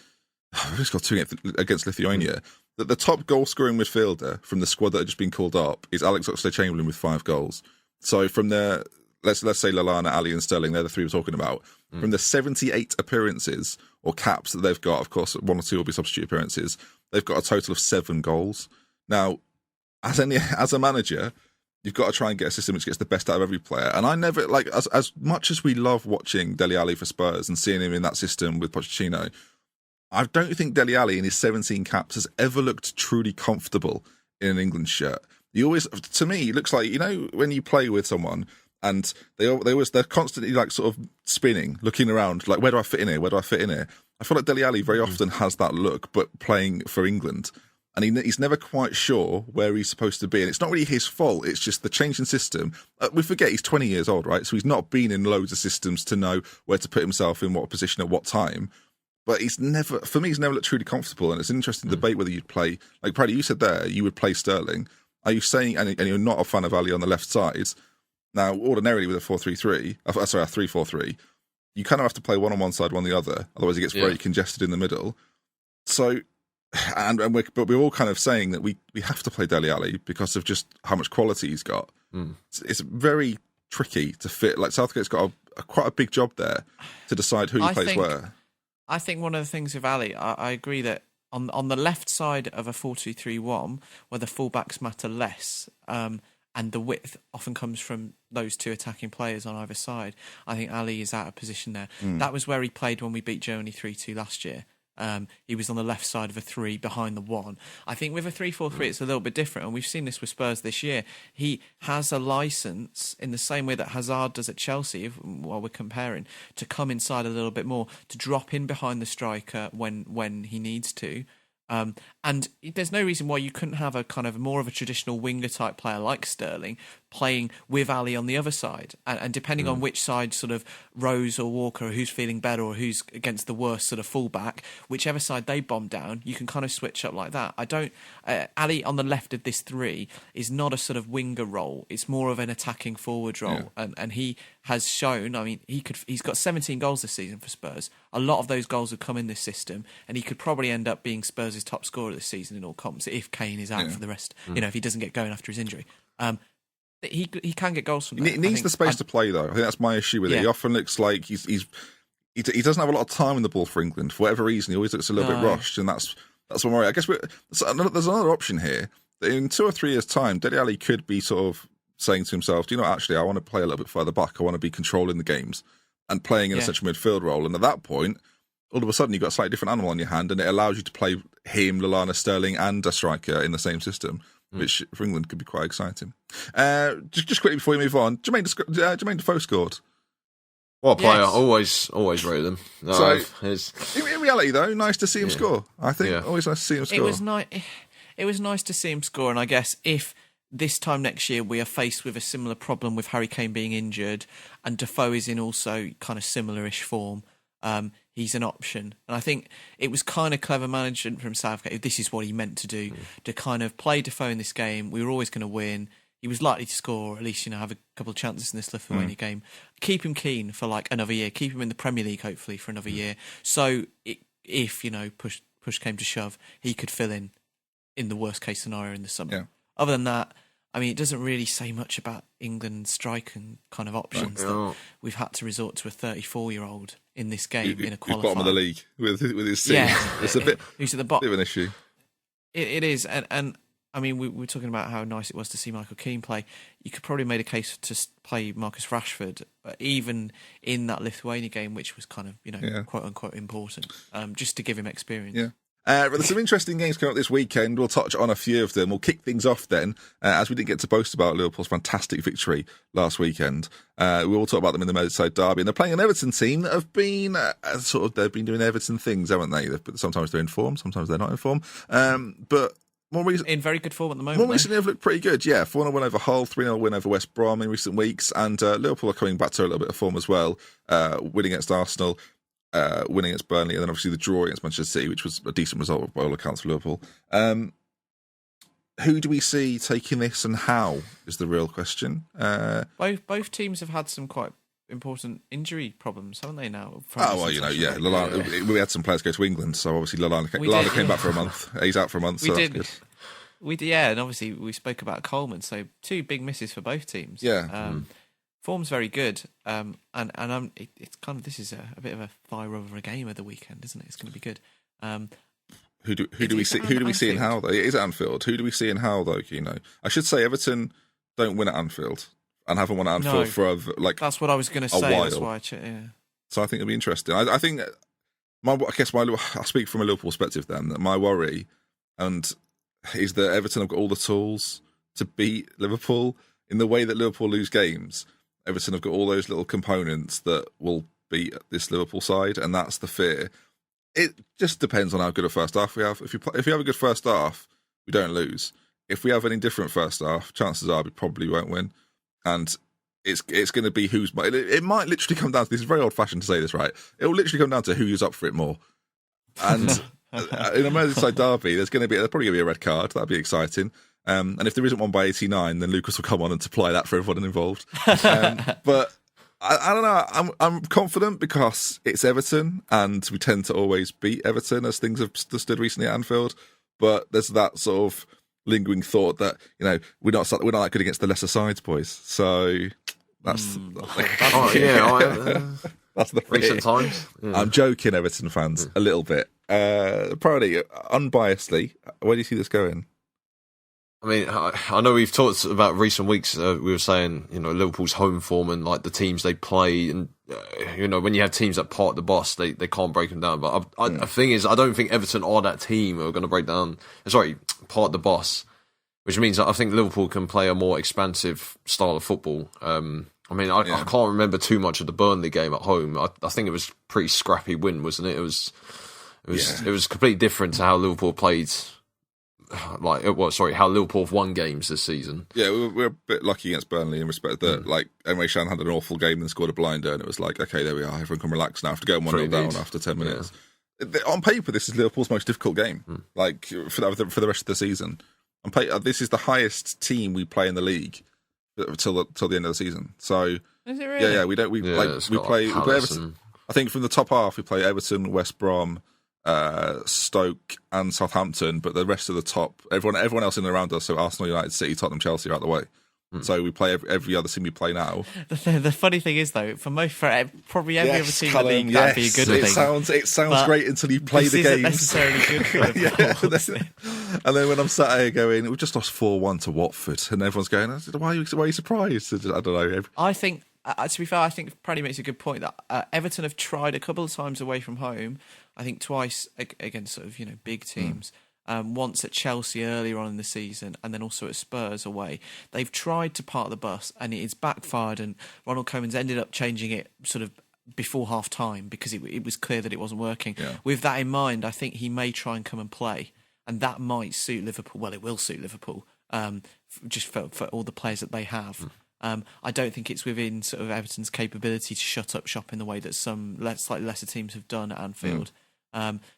Speaker 1: we scored 2 against Lithuania. That the top goal scoring midfielder from the squad that had just been called up is Alex Oxlade-Chamberlain with 5 goals. So from the let's say Lallana, Ali, and Sterling, they're the 3 we're talking about. From the 78 appearances or caps that they've got, of course, 1 or 2 will be substitute appearances. They've got a total of 7 goals. Now, as a manager, you've got to try and get a system which gets the best out of every player. And I never as much as we love watching Dele Alli for Spurs and seeing him in that system with Pochettino, I don't think Dele Alli in his 17 caps has ever looked truly comfortable in an England shirt. You always, to me, it looks like, when you play with someone and they're constantly like sort of spinning, looking around, like, where do I fit in here? Where do I fit in here? I feel like Dele Alli very often has that look, but playing for England. And he's never quite sure where he's supposed to be. And it's not really his fault. It's just the changing system. We forget he's 20 years old, right? So he's not been in loads of systems to know where to put himself in what position at what time. But he's never looked truly comfortable. And it's an interesting debate whether you'd play, like Paddy, you said there, you would play Sterling. Are you saying, and you're not a fan of Ali on the left side? Now, ordinarily with a 4-3-3, a 3-4-3, you kind of have to play one on one side, one on the other. Otherwise, it gets very congested in the middle. So, but we're all kind of saying that we have to play Dele Alli because of just how much quality he's got. It's very tricky to fit. Like, Southgate's got quite a big job there to decide who he plays where.
Speaker 2: I think one of the things with Ali, I agree that on the left side of a 4-2-3-1, where the fullbacks matter less, and the width often comes from those 2 attacking players on either side, I think Ali is out of position there. That was where he played when we beat Germany 3-2 last year. He was on the left side of a 3 behind the 1. I think with a 3-4-3 it's a little bit different, and we've seen this with Spurs this year. He has a licence, in the same way that Hazard does at Chelsea, while we're comparing, to come inside a little bit more, to drop in behind the striker when he needs to. And there's no reason why you couldn't have a kind of more of a traditional winger type player like Sterling playing with Ali on the other side, and depending on which side sort of Rose or Walker, or who's feeling better or who's against the worst sort of fullback, whichever side they bomb down, you can kind of switch up like that. Ali on the left of this 3 is not a sort of winger role; it's more of an attacking forward role, and he has shown. I mean, he's got 17 goals this season for Spurs. A lot of those goals have come in this system, and he could probably end up being Spurs' top scorer this season in all comps if Kane is out for the rest. If he doesn't get going after his injury. He can get goals from there.
Speaker 1: He needs the space to play, though. I think that's my issue with it. He often looks like he doesn't have a lot of time in the ball for England. For whatever reason, he always looks a little bit rushed, and that's what I'm worried. I guess there's another option here. In 2 or 3 years' time, Dele Alli could be sort of saying to himself, actually, I want to play a little bit further back. I want to be controlling the games and playing in a central midfield role. And at that point, all of a sudden, you've got a slightly different animal on your hand, and it allows you to play him, Lallana, Sterling, and a striker in the same system, which for England could be quite exciting. Just quickly before we move on, Jermaine Defoe scored.
Speaker 3: What a player! Yes. Always rate them. No,
Speaker 1: in reality, though, nice to see him score. I think always nice to see him score.
Speaker 2: It was nice to see him score, and I guess if this time next year we are faced with a similar problem with Harry Kane being injured, and Defoe is in also kind of similar-ish form, he's an option. And I think it was kind of clever management from Southgate. This is what he meant to do, to kind of play Defoe in this game. We were always going to win. He was likely to score, or at least, have a couple of chances in this Lithuania game. Keep him keen for like another year. Keep him in the Premier League, hopefully, for another year. So if push came to shove, he could fill in the worst case scenario in the summer. Yeah. Other than that, I mean, it doesn't really say much about England's striking kind of options that we've had to resort to a 34-year-old in this game in a qualifier.
Speaker 1: He's bottom of the league with his team. Yeah. It's a bit,
Speaker 2: who's at the bottom.
Speaker 1: Bit of an issue.
Speaker 2: It is, and I mean, we were talking about how nice it was to see Michael Keane play. You could probably make a case to play Marcus Rashford, even in that Lithuania game, which was kind of, quote unquote important, just to give him experience.
Speaker 1: Yeah. But there's some interesting games coming up this weekend. We'll touch on a few of them. We'll kick things off then, as we didn't get to boast about Liverpool's fantastic victory last weekend. We will talk about them in the Merseyside derby, and they're playing an Everton team that have been they've been doing Everton things, haven't they? Sometimes they're in form, sometimes they're not in form. But more recently,
Speaker 2: in very good form at the moment.
Speaker 1: More recently, they've looked pretty good. Yeah, 4-0 win over Hull, 3-0 win over West Brom in recent weeks, and Liverpool are coming back to a little bit of form as well, winning against Arsenal. Winning against Burnley, and then obviously the draw against Manchester City, which was a decent result by all accounts for Liverpool. who do we see taking this and how is the real question.
Speaker 2: Both teams have had some quite important injury problems, haven't they? Now,
Speaker 1: Lallana, we had some players go to England, so obviously Lallana came back for a month. He's out for a month. So that's good.
Speaker 2: We did, yeah, and obviously we spoke about Coleman, so 2 big misses for both teams.
Speaker 1: Yeah,
Speaker 2: form's very good, and it's kind of, this is a bit of a fire over a game of the weekend, isn't it? It's going to be good.
Speaker 1: Who do we see and how though? It is at Anfield. Who do we see and how though? I should say Everton don't win at Anfield and haven't won at Anfield for
Speaker 2: that's what I was going to say.
Speaker 1: While.
Speaker 2: That's why
Speaker 1: So I think it'll be interesting. I think I'll speak from a Liverpool perspective then. That my worry is that Everton have got all the tools to beat Liverpool in the way that Liverpool lose games. Everton have got all those little components that will beat this Liverpool side, and that's the fear. It just depends on how good a first half we have. If you have a good first half, we don't lose. If we have an indifferent first half, chances are we probably won't win. And it's going to be it might literally come down to, this is very old-fashioned to say this, right? It will literally come down to who's up for it more. And in a Merseyside derby, there's probably going to be a red card. That'd be exciting. And if there isn't one by 89, then Lucas will come on and supply that for everyone involved. But I don't know. I'm confident because it's Everton, and we tend to always beat Everton as things have stood recently at Anfield. But there's that sort of lingering thought that we're not that good against the lesser sides, boys. So that's that's the
Speaker 3: recent times. Yeah.
Speaker 1: I'm joking, Everton fans, a little bit. Probably unbiasedly, where do you see this going?
Speaker 3: I mean, I know we've talked about recent weeks. We were saying, Liverpool's home form and like the teams they play, and when you have teams that part the bus, they can't break them down. But the thing is, I don't think Everton are that team who are going to part the bus, which means that I think Liverpool can play a more expansive style of football. I can't remember too much of the Burnley game at home. I think it was a pretty scrappy win, wasn't it? It was completely different to how Liverpool played. How Liverpool have won games this season.
Speaker 1: Yeah, we're a bit lucky against Burnley in respect that, Emre Can had an awful game and scored a blinder, and it was like, okay, there we are, everyone can relax now after going 1-0 down after 10 minutes. Yeah. On paper, this is Liverpool's most difficult game, for the rest of the season. On paper, this is the highest team we play in the league till the end of the season. So,
Speaker 2: is it really?
Speaker 1: We play Everton. I think from the top half, we play Everton, West Brom, Stoke and Southampton, but the rest of the top, everyone else in and around us, so Arsenal, United, City, Tottenham, Chelsea are out the way. So we play every other team we play now.
Speaker 2: The funny thing is, though, for probably every other team in the league, that'd be a good thing.
Speaker 1: It sounds great until you play the games.
Speaker 2: Necessarily good for Liverpool.
Speaker 1: And then when I'm sat here going, we just lost 4-1 to Watford, and everyone's going, why are you surprised? I don't know.
Speaker 2: I think, to be fair, I think Paddy makes a good point that Everton have tried a couple of times away from home. I think twice against sort of big teams. Once at Chelsea earlier on in the season, and then also at Spurs away. They've tried to park the bus, and it's backfired. And Ronald Koeman's ended up changing it sort of before half time because it was clear that it wasn't working. Yeah. With that in mind, I think he may try and come and play, and that might suit Liverpool. Well, it will suit Liverpool, just for all the players that they have. I don't think it's within sort of Everton's capability to shut up shop in the way that some lesser teams have done at Anfield.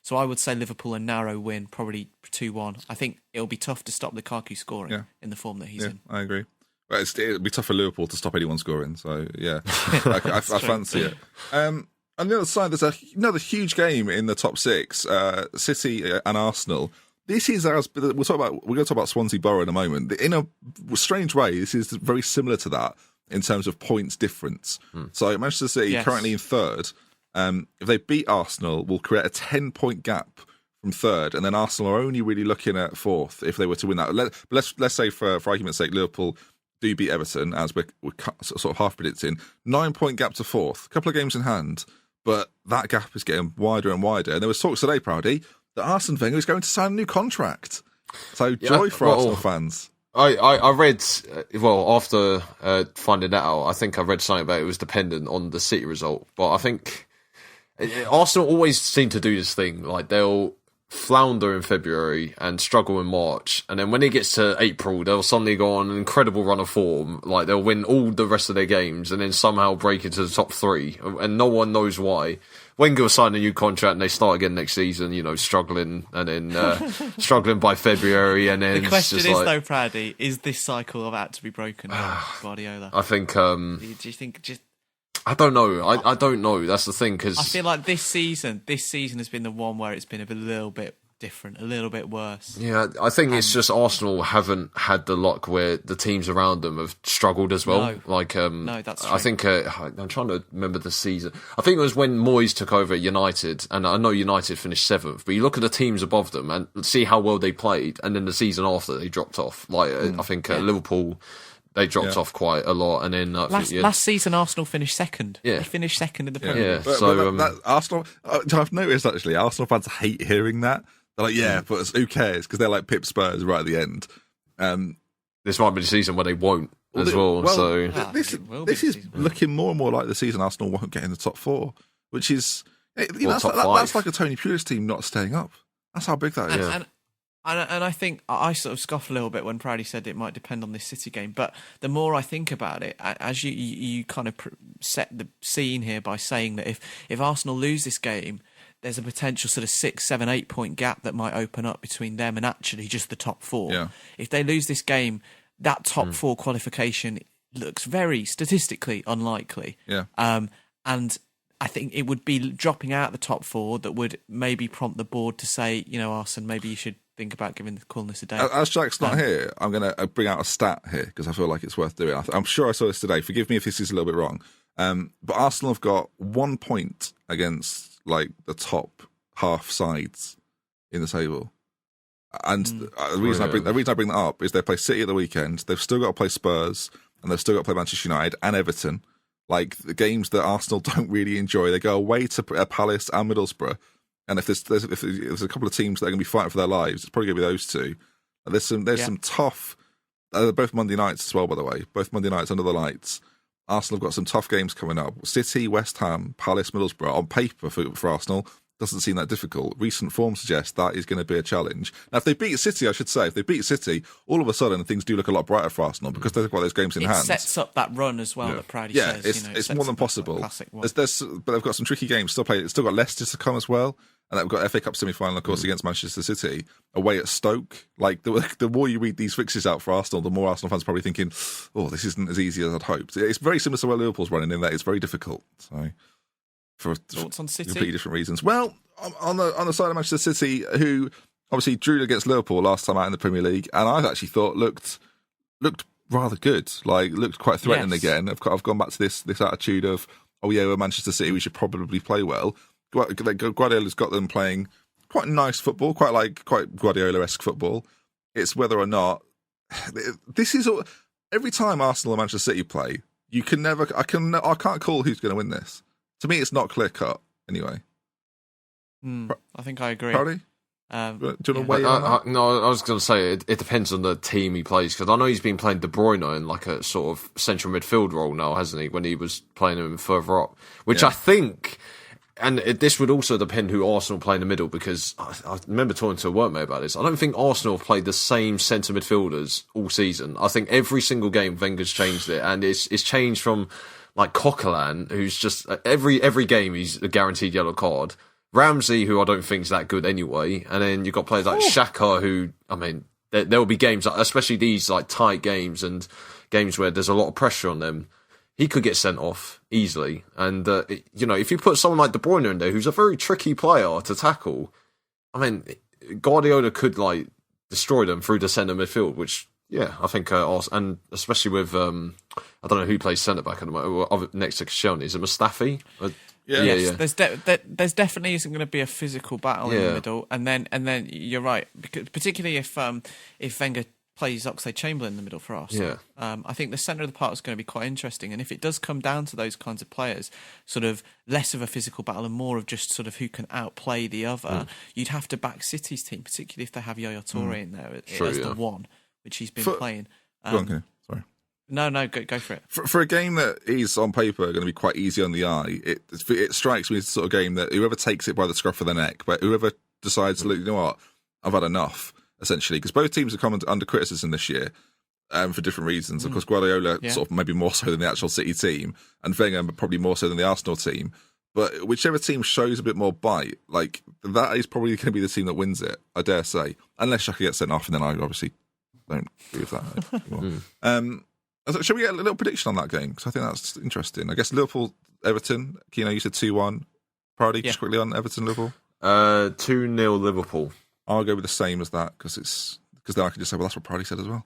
Speaker 2: So I would say Liverpool a narrow win, probably 2-1. I think it'll be tough to stop Lukaku scoring in the form that he's in.
Speaker 1: I agree. Well, it'll be tough for Liverpool to stop anyone scoring. So yeah, I fancy it. On the other side, there's another huge game in the top 6: City and Arsenal. This is we're going to talk about Swansea Borough in a moment. In a strange way, this is very similar to that in terms of points difference. So Manchester City currently in third. If they beat Arsenal, will create a 10-point gap from third, and then Arsenal are only really looking at fourth if they were to win that. Let's say for argument's sake, Liverpool do beat Everton, as we're sort of half predicting. 9-point gap to fourth, a couple of games in hand, but that gap is getting wider and wider. And there was talks today, Proudy, that Arsene Wenger is going to sign a new contract. So joy for Arsenal fans.
Speaker 3: I read, after finding that out, I think I read something about it was dependent on the City result. But I think Arsenal always seem to do this thing. Like, they'll flounder in February and struggle in March, and then when it gets to April, they'll suddenly go on an incredible run of form. Like they'll win all the rest of their games and then somehow break into the top 3, and no one knows why. Wenger will sign a new contract and they start again next season, struggling, and then struggling by February, and then
Speaker 2: the question is though, Proudy, is this cycle about to be broken by Guardiola?
Speaker 3: I think.
Speaker 2: Do you think just?
Speaker 3: I don't know. I don't know. That's the thing, because
Speaker 2: I feel like this season has been the one where it's been a little bit different, a little bit worse.
Speaker 3: Yeah, I think it's just Arsenal haven't had the luck where the teams around them have struggled as well.
Speaker 2: No, that's true.
Speaker 3: I think I'm trying to remember the season. I think it was when Moyes took over at United, and I know United finished 7th, but you look at the teams above them and see how well they played, and then the season after they dropped off. I think Liverpool. They dropped off quite a lot, and then
Speaker 2: last season Arsenal finished second.
Speaker 3: Yeah,
Speaker 2: they finished second in the Premier League.
Speaker 1: Yeah, so Arsenal. I've noticed actually, Arsenal fans hate hearing that. They're like, but who cares? Because they're like Pip Spurs right at the end.
Speaker 3: This might be the season where they won't as well. So
Speaker 1: this is looking more and more like the season Arsenal won't get in the top 4, which is that's like a Tony Pulis team not staying up. That's how big that is.
Speaker 2: And I think I sort of scoffed a little bit when Proudy said it might depend on this City game. But the more I think about it, as you kind of set the scene here by saying that if Arsenal lose this game, there's a potential sort of 6, 7, 8 point gap that might open up between them and actually just the top 4.
Speaker 1: Yeah.
Speaker 2: If they lose this game, that top 4 qualification looks very statistically unlikely.
Speaker 1: Yeah.
Speaker 2: And I think it would be dropping out the top 4 that would maybe prompt the board to say, Arsene, maybe you should think about calling this a day.
Speaker 1: As Jack's not here, I'm going to bring out a stat here because I feel like it's worth doing. I'm sure I saw this today. Forgive me if this is a little bit wrong. But Arsenal have got 1 point against like the top half sides in the table. And the reason I bring that up is they play City at the weekend. They've still got to play Spurs, and they've still got to play Manchester United and Everton. Like the games that Arsenal don't really enjoy. They go away to Palace and Middlesbrough. And if there's a couple of teams that are going to be fighting for their lives, it's probably going to be those two. There's some tough. Both Monday nights as well, by the way. Both Monday nights under the lights. Arsenal have got some tough games coming up. City, West Ham, Palace, Middlesbrough. On paper for Arsenal, doesn't seem that difficult. Recent form suggests that is going to be a challenge. Now, if they beat City, I should say, if they beat City, all of a sudden things do look a lot brighter for Arsenal because they've got those games in hand.
Speaker 2: It sets up that run as well that Proudy says.
Speaker 1: It's more than possible. But they've got some tricky games still played. It's still got Leicester to come as well. And they've got FA Cup semi-final, of course, against Manchester City, away at Stoke. Like, the more you read these fixtures out for Arsenal, the more Arsenal fans are probably thinking, this isn't as easy as I'd hoped. It's very similar to where Liverpool's running in that it's very difficult. So,
Speaker 2: thoughts on City?
Speaker 1: Completely different reasons. Well, on the side of Manchester City, who obviously drew against Liverpool last time out in the Premier League, and I actually thought looked rather good, like looked quite threatening again. I've gone back to this attitude of, we're Manchester City, we should probably play well. Guardiola's got them playing quite nice football, quite Guardiola-esque football. It's whether or not this is every time Arsenal and Manchester City play, you can never. I can't call who's going to win this. To me, it's not clear cut. Anyway,
Speaker 2: I think I agree.
Speaker 1: Proudy? Do you want to weigh in on that?
Speaker 3: No, I was going to say it depends on the team he plays, because I know he's been playing De Bruyne in like a sort of central midfield role now, hasn't he? When he was playing him further up, which I think. And this would also depend who Arsenal play in the middle, because I remember talking to a workmate about this. I don't think Arsenal have played the same centre midfielders all season. I think every single game Wenger's changed it, and it's changed from like Coquelin, who's just every game he's a guaranteed yellow card. Ramsey, who I don't think is that good anyway, and then you've got players like Xhaka, who there will be games, especially these like tight games and games where there's a lot of pressure on them. He could get sent off easily. And, if you put someone like De Bruyne in there, who's a very tricky player to tackle, Guardiola could, destroy them through the centre midfield, which, I think, and especially with, I don't know who plays centre-back at the moment, next to Koscielny. Is it Mustafi?
Speaker 2: Yeah. There's definitely isn't going to be a physical battle in the middle. And then you're right, because particularly if Wenger plays Oxlade-Chamberlain in the middle for Arsenal.
Speaker 1: Yeah.
Speaker 2: I think the centre of the park is going to be quite interesting. And if it does come down to those kinds of players, sort of less of a physical battle and more of just sort of who can outplay the other, you'd have to back City's team, particularly if they have Yaya Toure in there as the one, which he's been playing.
Speaker 1: Go on, Kenny. Sorry.
Speaker 2: No, go for it.
Speaker 1: For a game that is on paper going to be quite easy on the eye, it strikes me as the sort of game that whoever takes it by the scruff of the neck, but whoever decides, look, you know what, I've had enough, essentially, because both teams have come under criticism this year for different reasons. Of course, Guardiola sort of maybe more so than the actual City team, and Wenger probably more so than the Arsenal team. But whichever team shows a bit more bite, like that is probably going to be the team that wins it, I dare say. Unless Xhaka gets sent off, and then I obviously don't agree with that anymore. Shall we get a little prediction on that game? Because I think that's interesting. I guess Liverpool-Everton. Kino, you said 2-1. Parody, just quickly on Everton-Liverpool.
Speaker 3: 2-0 Liverpool.
Speaker 1: I'll go with the same as that because then I can just say, well, that's what Parody said as well.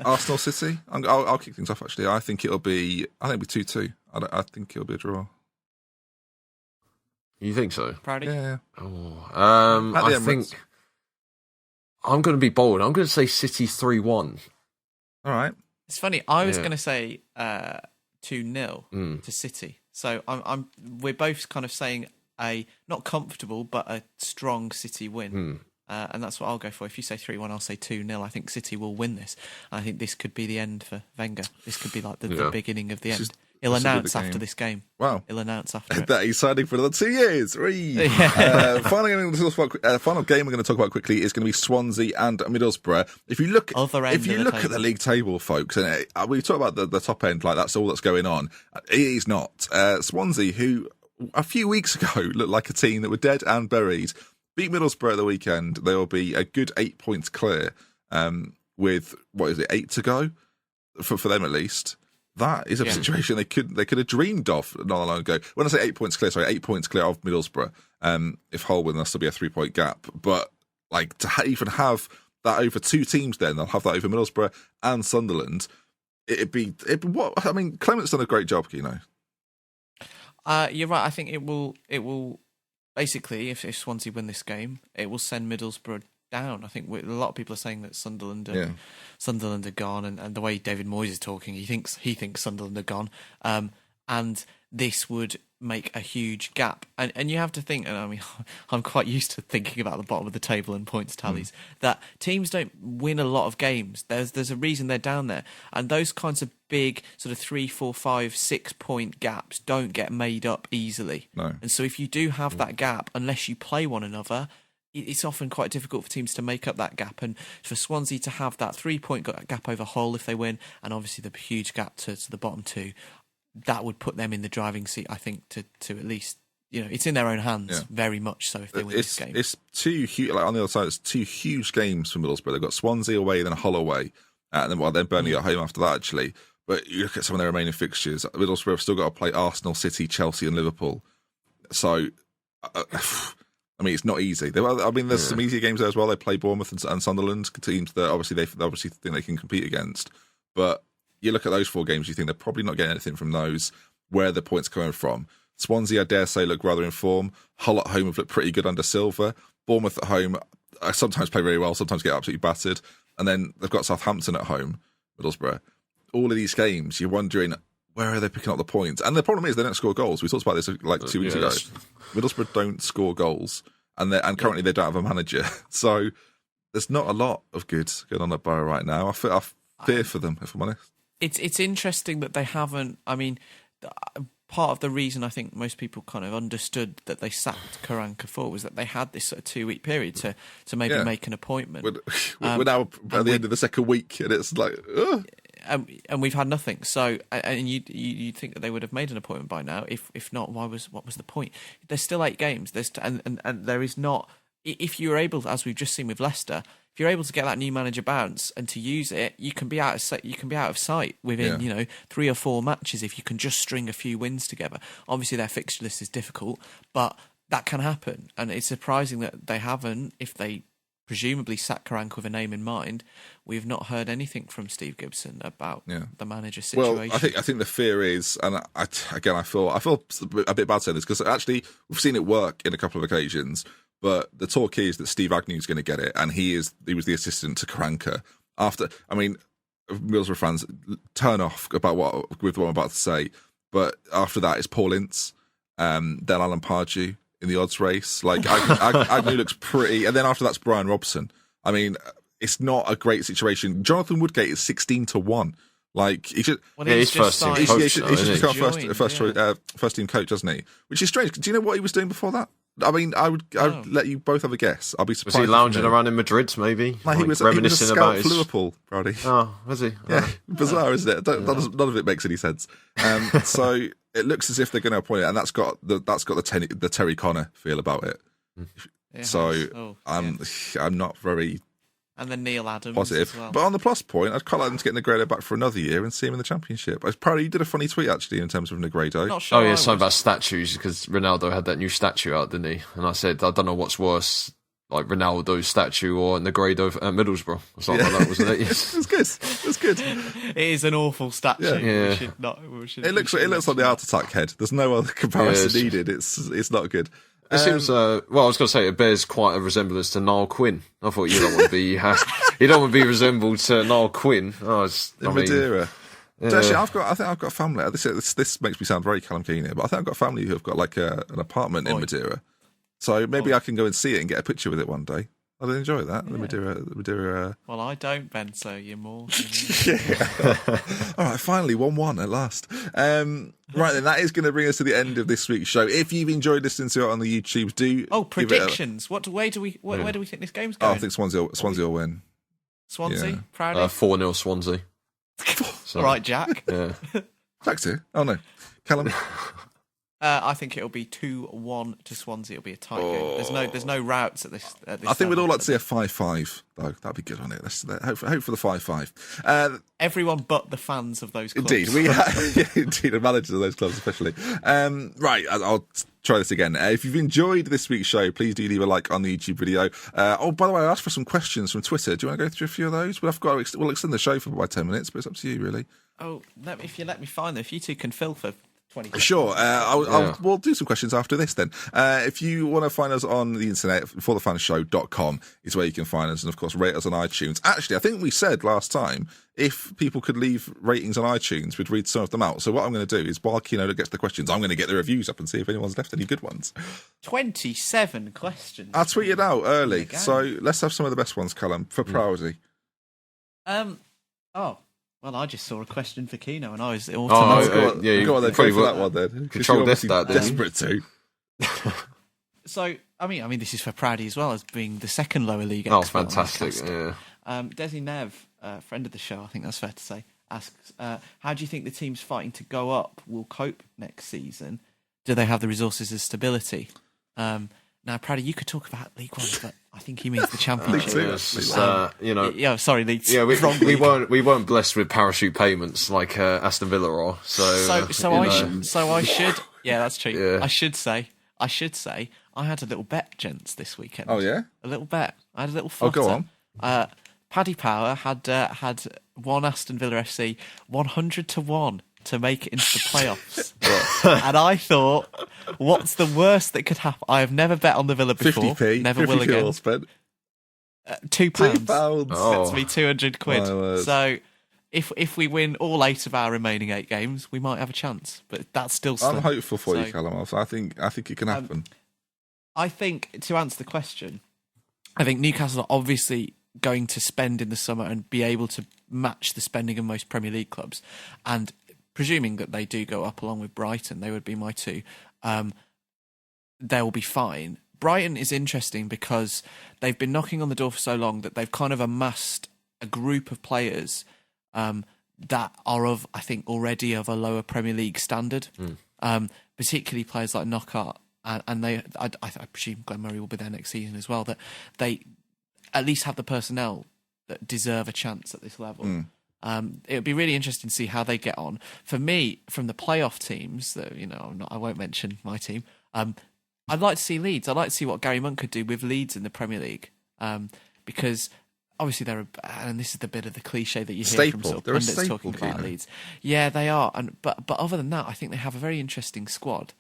Speaker 1: Arsenal City. I'll kick things off. Actually, I think it'll be 2-2. I think it'll be a draw.
Speaker 3: You think so?
Speaker 2: Parody?
Speaker 1: Yeah.
Speaker 3: Oh, I think I'm going to be bold. I'm going to say City 3-1.
Speaker 1: All right.
Speaker 2: It's funny. I was going to say 2-0 to City. So we're both kind of saying a not comfortable but a strong City win. And that's what I'll go for. If you say 3-1, I'll say 2-0. I think City will win this. I think this could be the end for Wenger. This could be like the beginning of the end. He'll announce after this game.
Speaker 1: Wow.
Speaker 2: He'll announce after it.
Speaker 1: That he's signing for another 2 years. Final game we're going to talk about quickly is going to be Swansea and Middlesbrough. If you look at the league table, folks, and we talk about the top end, like that's all that's going on. It is not. Swansea, who a few weeks ago looked like a team that were dead and buried, beat Middlesbrough at the weekend. They will be a good 8 points clear with, 8 to go? For them at least. That is a situation they could have dreamed of not long ago. When I say 8 points clear, 8 points clear of Middlesbrough. If Hull win, there'll still be a 3 point gap. But like to even have that over two teams, then they'll have that over Middlesbrough and Sunderland. It'd be what I mean. Clement's done a great job, you know.
Speaker 2: You're right. I think it will basically, if Swansea win this game, it will send Middlesbrough down. I think a lot of people are saying that Sunderland are gone, and the way David Moyes is talking, he thinks Sunderland are gone, and this would make a huge gap. And you have to think, and I mean, I'm quite used to thinking about the bottom of the table and points tallies, that teams don't win a lot of games. There's a reason they're down there, and those kinds of big sort of 3, 4, 5, 6 point gaps don't get made up easily.
Speaker 1: No.
Speaker 2: And so if you do have that gap, unless you play one another, it's often quite difficult for teams to make up that gap. And for Swansea to have that 3 point gap over Hull if they win, and obviously the huge gap to the bottom two, that would put them in the driving seat, I think, to at least, it's in their own hands, very much so, if they win this game.
Speaker 1: It's two huge, on the other side, it's two huge games for Middlesbrough. They've got Swansea away, then Hull away, and then Burnley at home after that, actually. But you look at some of their remaining fixtures, Middlesbrough have still got to play Arsenal, City, Chelsea and Liverpool. So, I mean, it's not easy. There's some easier games there as well. They play Bournemouth and Sunderland, teams that they obviously think they can compete against. But you look at those 4 games, you think they're probably not getting anything from those. Where the points coming from? Swansea, I dare say, look rather in form. Hull at home have looked pretty good under Silva. Bournemouth at home, sometimes play really well, sometimes get absolutely battered. And then they've got Southampton at home, Middlesbrough. All of these games, you're wondering, where are they picking up the points? And the problem is they don't score goals. We talked about this like 2 weeks ago. Middlesbrough don't score goals, and currently they don't have a manager. So there's not a lot of good going on at Borough right now. I fear for them, if I'm honest.
Speaker 2: It's interesting that they haven't. I mean, part of the reason I think most people kind of understood that they sacked Karanka for was that they had this sort of 2 week period to maybe make an appointment.
Speaker 1: We're now at the end of the second week, and it's like, ugh.
Speaker 2: And we've had nothing. So, and you'd think that they would have made an appointment by now. If not, what was the point? There's still 8 games. And there is not. If you're able, as we've just seen with Leicester, if you're able to get that new manager bounce and to use it, you can be out of sight within 3 or 4 matches if you can just string a few wins together. Obviously, their fixture list is difficult, but that can happen. And it's surprising that they haven't. If they presumably sat Karanka with a name in mind, we've not heard anything from Steve Gibson about the manager situation.
Speaker 1: Well, I think the fear is, and I feel a bit bad saying this because actually we've seen it work in a couple of occasions. But the talk is that Steve Agnew's going to get it, and he was the assistant to Karanka. Middlesbrough fans turn off about what I'm about to say, but after that it's Paul Ince, then Alan Pardew in the odds race. Like Agnew looks pretty, and then after that's Brian Robson. I mean, it's not a great situation. Jonathan Woodgate is 16-1. Like he's
Speaker 3: first team coach,
Speaker 1: first team coach, doesn't he? Which is strange. Do you know what he was doing before that? I mean, I'd let you both have a guess. I'll be
Speaker 3: Was
Speaker 1: surprised.
Speaker 3: he lounging around in Madrid, maybe?
Speaker 1: No, he was
Speaker 3: reminiscing
Speaker 1: a scout
Speaker 3: about
Speaker 1: for
Speaker 3: his...
Speaker 1: Liverpool, Brody.
Speaker 3: Oh, was he?
Speaker 1: Yeah, bizarre, isn't it? None of it makes any sense. So it looks as if they're going to appoint it, and that's got the Terry Connor feel about it. So I'm not very
Speaker 2: and then Neil Adams
Speaker 1: positive.
Speaker 2: as well.
Speaker 1: But on the plus point, I'd quite like them to get Negredo back for another year and see him in the Championship. Apparently, you did a funny tweet actually in terms of Negredo.
Speaker 2: Not sure.
Speaker 3: Oh yeah, something about statues, because Ronaldo had that new statue out, didn't he? And I said, I don't know what's worse, like Ronaldo's statue or Negredo at Middlesbrough or something like that, wasn't it? Yes.
Speaker 1: It was good. It was good.
Speaker 2: It is an awful statue.
Speaker 3: Yeah.
Speaker 1: It looks like the Art Attack head. There's no other comparison needed. It's not good.
Speaker 3: It seems. Well, I was going to say it bears quite a resemblance to Niall Quinn. I thought you don't want to be. You don't want to be resembled to Niall Quinn.
Speaker 1: Madeira. Actually, I think I've got family. This makes me sound very Callum Keane here, but I think I've got family who have got like an apartment in Madeira. So maybe I can go and see it and get a picture with it one day. I'd enjoy that. Yeah. The Madeira.
Speaker 2: Well, I don't, Ben. So you're more.
Speaker 1: Yeah. All right. Finally, 1-1 at last. Right then, that is going to bring us to the end of this week's show. If you've enjoyed listening to it on the YouTube, do
Speaker 2: predictions. Where do we think this game's going?
Speaker 1: I think Swansea will win.
Speaker 2: Swansea,
Speaker 1: Yeah.
Speaker 2: Proudly.
Speaker 3: 4-0 Swansea.
Speaker 2: So. All right, Jack.
Speaker 3: Yeah.
Speaker 1: Jack's here. Oh no, Callum.
Speaker 2: I think it'll be 2-1 to Swansea. It'll be a tight game. There's no routes at this.
Speaker 1: I think we'd all like to see a 5-5 though. That'd be good on it. Let's hope for the 5-5.
Speaker 2: Everyone but the fans of those clubs.
Speaker 1: Indeed, indeed, the managers of those clubs especially. Right, I'll try this again. If you've enjoyed this week's show, please do leave a like on the YouTube video. By the way, I asked for some questions from Twitter. Do you want to go through a few of those? We'll extend the show for about 10 minutes, but it's up to you, really.
Speaker 2: Oh, if you let me find them, if you two can fill for 20 seconds.
Speaker 1: Sure. We'll do some questions after this then. If you want to find us on the internet, ForTheFansShow.com is where you can find us, and of course rate us on iTunes. Actually, I think we said last time if people could leave ratings on iTunes, we'd read some of them out. So what I'm going to do is while Kino gets the questions, I'm going to get the reviews up and see if anyone's left any good ones.
Speaker 2: 27 questions.
Speaker 1: I tweeted out early, so let's have some of the best ones, Callum, for priority.
Speaker 2: Well, I just saw a question for Kino, and I was
Speaker 1: go on then, go for that one then.
Speaker 3: Control Death that,
Speaker 1: desperate to.
Speaker 2: So, I mean, this is for Proudy as well as being the second lower league.
Speaker 3: Oh, fantastic! Yeah.
Speaker 2: Desi Nev, friend of the show, I think that's fair to say, asks, "How do you think the teams fighting to go up will cope next season? Do they have the resources and stability?" Now, Proudy, you could talk about League One, but I think he means the Championship.
Speaker 3: Sorry,
Speaker 2: League.
Speaker 3: Yeah, we weren't blessed with parachute payments like Aston Villa are.
Speaker 2: I should. Yeah, that's true.
Speaker 3: Yeah.
Speaker 2: I should say I had a little bet, gents, this weekend.
Speaker 1: Oh yeah,
Speaker 2: a little bet. I had a little flutter.
Speaker 1: Oh, go on.
Speaker 2: Paddy Power had won Aston Villa FC 100-1 to make it into the playoffs. And I thought, what's the worst that could happen? I have never bet on the Villa before.
Speaker 1: 50p.
Speaker 2: Never will again.
Speaker 1: Spent.
Speaker 2: £2.
Speaker 1: £2.
Speaker 2: That's me £200.
Speaker 1: My
Speaker 2: So if we win all 8 of our remaining 8 games, we might have a chance. But that's still slim.
Speaker 1: I'm hopeful for you, Callum. I think it can happen.
Speaker 2: I think, to answer the question, I think Newcastle are obviously going to spend in the summer and be able to match the spending of most Premier League clubs. And presuming that they do go up along with Brighton, they would be my two, they'll be fine. Brighton is interesting because they've been knocking on the door for so long that they've kind of amassed a group of players that are I think, already of a lower Premier League standard, particularly players like Knockaert. And I presume Glenn Murray will be there next season as well, that they at least have the personnel that deserve a chance at this level. It would be really interesting to see how they get on. For me, from the playoff teams, that I won't mention my team. I'd like to see Leeds. I'd like to see what Gary Monk could do with Leeds in the Premier League, because obviously and this is the bit of the cliche that you hear from sort of pundits talking about Leeds. Yeah, they are. But other than that, I think they have a very interesting squad.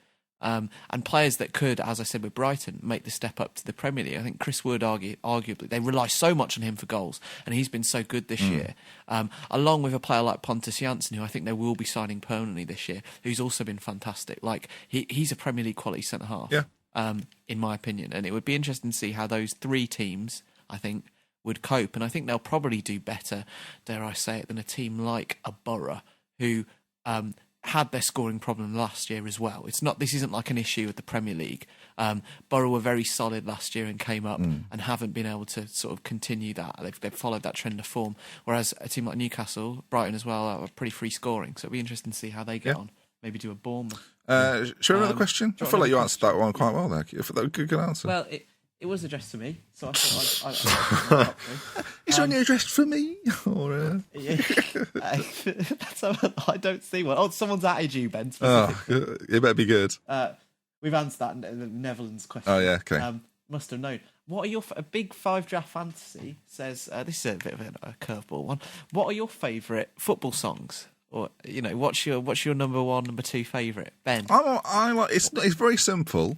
Speaker 2: And players that could, as I said with Brighton, make the step up to the Premier League. I think Chris Wood, arguably, they rely so much on him for goals, and he's been so good this year. Along with a player like Pontus Jansson, who I think they will be signing permanently this year, who's also been fantastic. Like he's a Premier League quality centre half, in my opinion. And it would be interesting to see how those 3 teams, I think, would cope. And I think they'll probably do better, dare I say it, than a team like a Borough, who had their scoring problem last year as well. This isn't like an issue with the Premier League. Borough were very solid last year and came up and haven't been able to sort of continue that. They've followed that trend of form. Whereas a team like Newcastle, Brighton as well, are pretty free scoring. So it'll be interesting to see how they get on. Maybe do a Bournemouth.
Speaker 1: Should we have another question? I feel like you answered that one quite well there. That was a good answer.
Speaker 2: Well, it was addressed to me, so I thought I'd
Speaker 1: Is there any addressed for me? Or,
Speaker 2: I don't see one. Oh, someone's added you, Ben.
Speaker 1: it better be good.
Speaker 2: We've answered that in the Netherlands question.
Speaker 1: Oh, yeah, okay.
Speaker 2: Must have known. What are your a big 5 draft fantasy says? This is a bit of a curveball one. What are your favourite football songs? Or what's your number 1, number 2 favourite, Ben?
Speaker 1: I like it's very simple.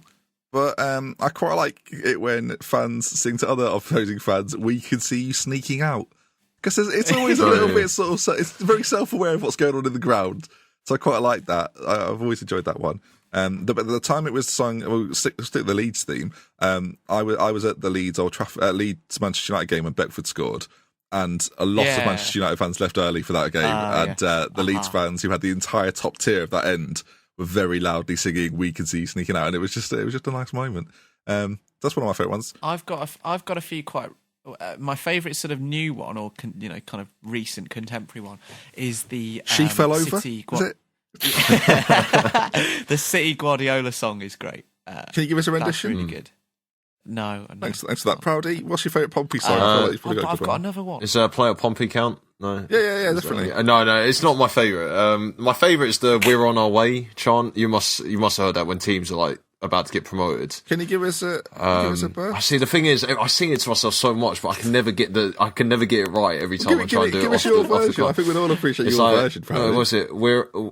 Speaker 1: But I quite like it when fans sing to other opposing fans, "We can see you sneaking out," because it's always a little bit sort of. It's very self-aware of what's going on in the ground, so I quite like that. I've always enjoyed that one. But the time it was sung, stick the Leeds theme. I was at the Leeds Leeds Manchester United game when Beckford scored, and a lot of Manchester United fans left early for that game, the Leeds fans who had the entire top tier of that end were very loudly singing "We Can See You Sneaking Out," and it was just a nice moment. That's one of my favourite ones.
Speaker 2: I've got a few quite. My favourite sort of new one, or kind of recent contemporary one, is the
Speaker 1: "She Fell Over."
Speaker 2: Is
Speaker 1: it?
Speaker 2: The City Guardiola song is great.
Speaker 1: Can you give us a rendition?
Speaker 2: That's really good. No.
Speaker 1: Thanks for that, Proudy. What's your favourite Pompey song?
Speaker 2: I've got another one.
Speaker 3: Is Play Up Pompey count? No.
Speaker 1: Yeah, definitely.
Speaker 3: No, it's not my favourite. My favourite is the "We're on our way" chant. You must have heard that when teams are like about to get promoted.
Speaker 1: Can you give us a burst?
Speaker 3: I see. The thing is, I sing it to myself so much, but I can never get it right every time I try and do it.
Speaker 1: Give us your version. I think we'd all appreciate your version.
Speaker 3: What's it?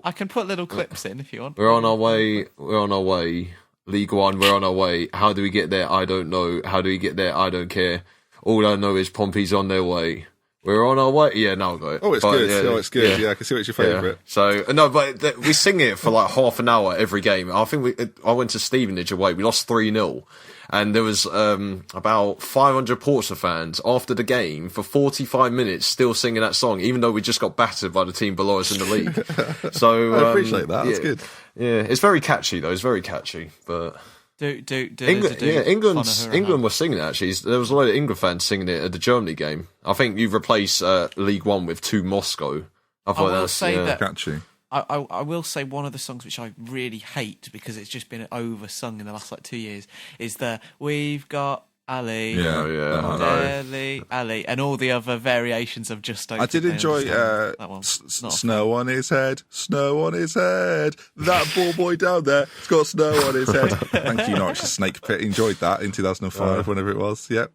Speaker 2: I can put little clips in if you want.
Speaker 3: We're on our way. We're on our way. League One, we're on our way. How do we get there? I don't know. How do we get there? I don't care. All I know is Pompey's on their way. We're on our way. Yeah, now I got it.
Speaker 1: Oh, it's good. It's good. Yeah, I can see what's your favourite.
Speaker 3: Yeah. So, no, but we sing it for like half an hour every game. I think I went to Stevenage away. We lost 3-0. And there was about 500 Portsmouth fans after the game for 45 minutes still singing that song, even though we just got battered by the team below us in the league. So
Speaker 1: I appreciate that. That's good.
Speaker 3: Yeah, it's very catchy though. It's very catchy, but England was singing it actually. There was a lot of England fans singing it at the Germany game. I think you replace League One with "To Moscow." I thought that was
Speaker 1: catchy.
Speaker 2: I will say one of the songs which I really hate because it's just been oversung in the last 2 years is the "We've Got Ali, Ali," and all the other variations of "Just Don't."
Speaker 1: I did enjoy
Speaker 2: that one.
Speaker 1: "Snow on His Head, Snow on His Head." That poor boy down there, it's got snow on his head. Thank you, Norwich's Snake Pit. Enjoyed that in 2005, whenever it was. Yep.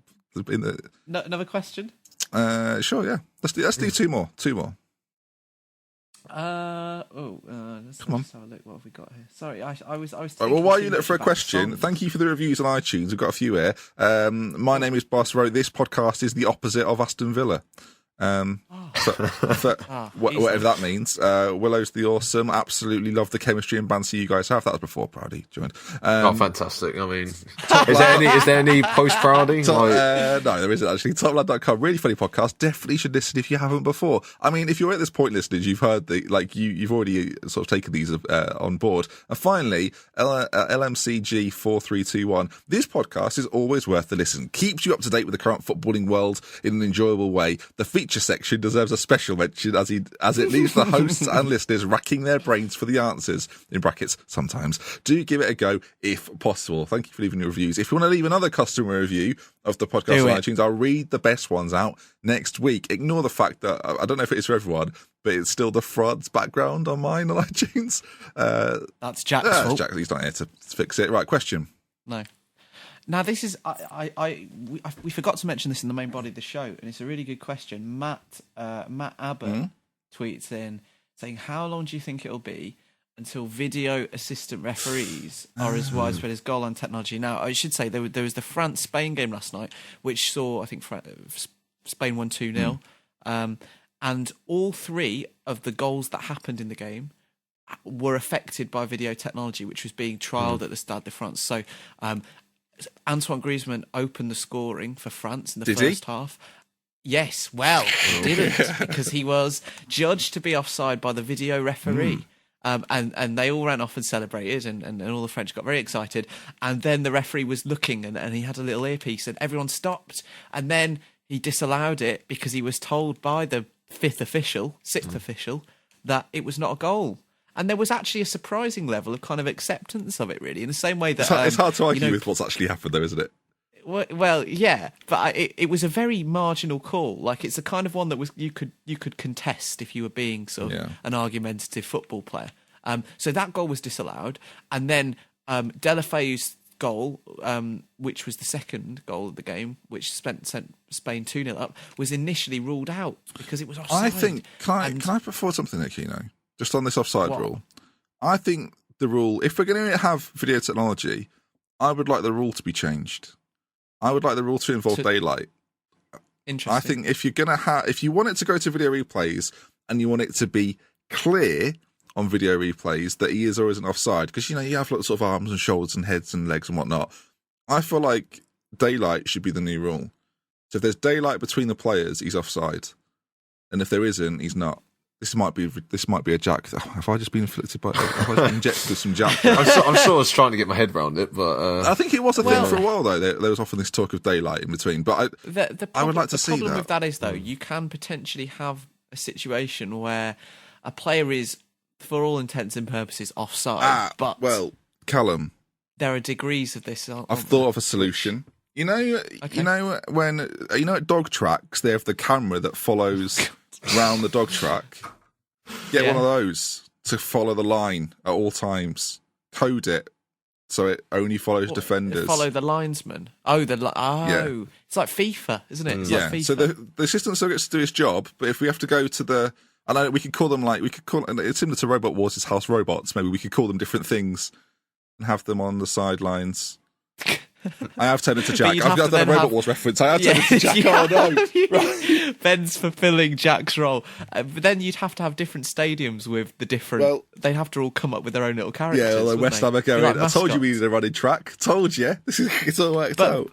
Speaker 2: Another question?
Speaker 1: Sure, yeah. Let's do two more.
Speaker 2: Let's
Speaker 1: Come on.
Speaker 2: have a look. What have we got here? Sorry, I was.
Speaker 1: Well, while you look for a question, thank you for the reviews on iTunes. We've got a few here. My name is Boss Wrote. This podcast is the opposite of Aston Villa. Whatever that means. Willow's the awesome. Absolutely love the chemistry and banter you guys have. That was before Proudy joined.
Speaker 3: Fantastic. I mean, is there any post Proudy?
Speaker 1: No, there isn't actually. Toplad.com, really funny podcast. Definitely should listen if you haven't before. I mean, if you're at this point, listeners, you've heard you've already sort of taken these on board. And finally, LMCG 4321. This podcast is always worth the listen. Keeps you up to date with the current footballing world in an enjoyable way. The feature section deserves a special mention as it leaves the hosts and listeners racking their brains for the answers, in brackets, sometimes. Do give it a go if possible. Thank you for leaving your reviews. If you want to leave another customer review of the podcast on iTunes, I'll read the best ones out next week. Ignore the fact that, I don't know if it is for everyone, but it's still the France background on mine on iTunes.
Speaker 2: That's Jack's fault.
Speaker 1: Jack, he's not here to fix it. Right, question.
Speaker 2: No. Now, this is we forgot to mention this in the main body of the show, and it's a really good question. Matt Abbott tweets in saying, "How long do you think it'll be until video assistant referees are as widespread as goal line technology?" Now, I should say there was the France-Spain game last night, which saw, I think, Spain won 2-0, and all three of the goals that happened in the game were affected by video technology, which was being trialled at the Stade de France. So. Antoine Griezmann opened the scoring for France in the first half. Yes, well, he didn't because he was judged to be offside by the video referee. And they all ran off and celebrated, and all the French got very excited. And then the referee was looking, and he had a little earpiece, and everyone stopped. And then he disallowed it because he was told by the sixth official, that it was not a goal. And there was actually a surprising level of kind of acceptance of it, really, in the same way that...
Speaker 1: It's hard to argue with what's actually happened, though, isn't it?
Speaker 2: Well, yeah, but it was a very marginal call. Like, it's the kind of one that you could contest if you were being sort of an argumentative football player. So that goal was disallowed, and then Deulofeu's goal, which was the second goal of the game, which sent Spain 2-0 up, was initially ruled out because it was offside.
Speaker 1: I think can I put forward something there, Kino? Just on this offside rule, I think the rule, if we're going to have video technology, I would like the rule to be changed. I would like the rule to involve daylight.
Speaker 2: Interesting.
Speaker 1: I think if you're going to if you want it to go to video replays and you want it to be clear on video replays that he is or isn't offside, because you have lots of arms and shoulders and heads and legs and whatnot, I feel like daylight should be the new rule. So if there's daylight between the players, he's offside, and if there isn't, he's not. This might be a jack. Have I just been inflicted by? Have I just been injected with some jack?
Speaker 3: I'm sure I was trying to get my head around it, but
Speaker 1: I think it was a thing for a while though. There was often this talk of daylight in between, but I would like to see that.
Speaker 2: The problem with that is though, you can potentially have a situation where a player is, for all intents and purposes, offside. But
Speaker 1: Callum,
Speaker 2: there are degrees of this.
Speaker 1: I've thought of a solution. You know when at dog tracks they have the camera that follows round the dog track. Get one of those to follow the line at all times. Code it so it only follows defenders.
Speaker 2: Follow the linesman. It's like FIFA, isn't it? It's like FIFA.
Speaker 1: So the assistant still gets to do his job, but if we have to go to the, I know we could call them it's similar to Robot Wars' House Robots. Maybe we could call them different things and have them on the sidelines. I have turned into Jack. I've done a Robot Wars reference. I have turned into Jack. Oh no! Right.
Speaker 2: Ben's fulfilling Jack's role, but then you'd have to have different stadiums with the different. Well, they'd have to all come up with their own little characters.
Speaker 1: Yeah, like West Ham are going. Like I told you we needed a running track. Told you. It's all worked out.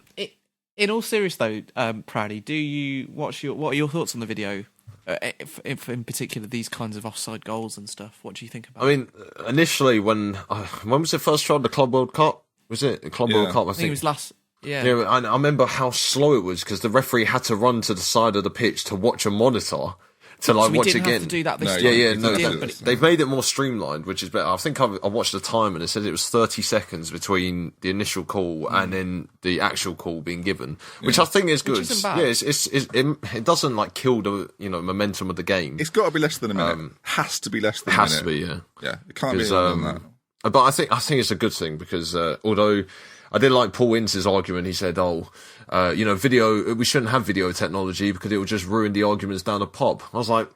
Speaker 2: In all seriousness, though, Proudy, what are your thoughts on the video? If in particular these kinds of offside goals and stuff, what do you think about?
Speaker 3: I mean, initially when was it first tried, the Club World Cup? Was it the Club World Cup? I think
Speaker 2: it was last. Yeah,
Speaker 3: I remember how slow it was because the referee had to run to the side of the pitch to watch a monitor to watch again.
Speaker 2: Have to do that this time.
Speaker 3: They've made it more streamlined, which is better. I think I watched the time and it said it was 30 seconds between the initial call and then the actual call being given, which I think is good. It doesn't kill the momentum of the game.
Speaker 1: It's got to be less than a minute. Has to be less than a minute.
Speaker 3: Has to be, yeah.
Speaker 1: Yeah, it can't be more than that.
Speaker 3: But I think it's a good thing because although I did like Paul Ince's argument, he said, video, we shouldn't have video technology because it will just ruin the arguments down the pop. I was like,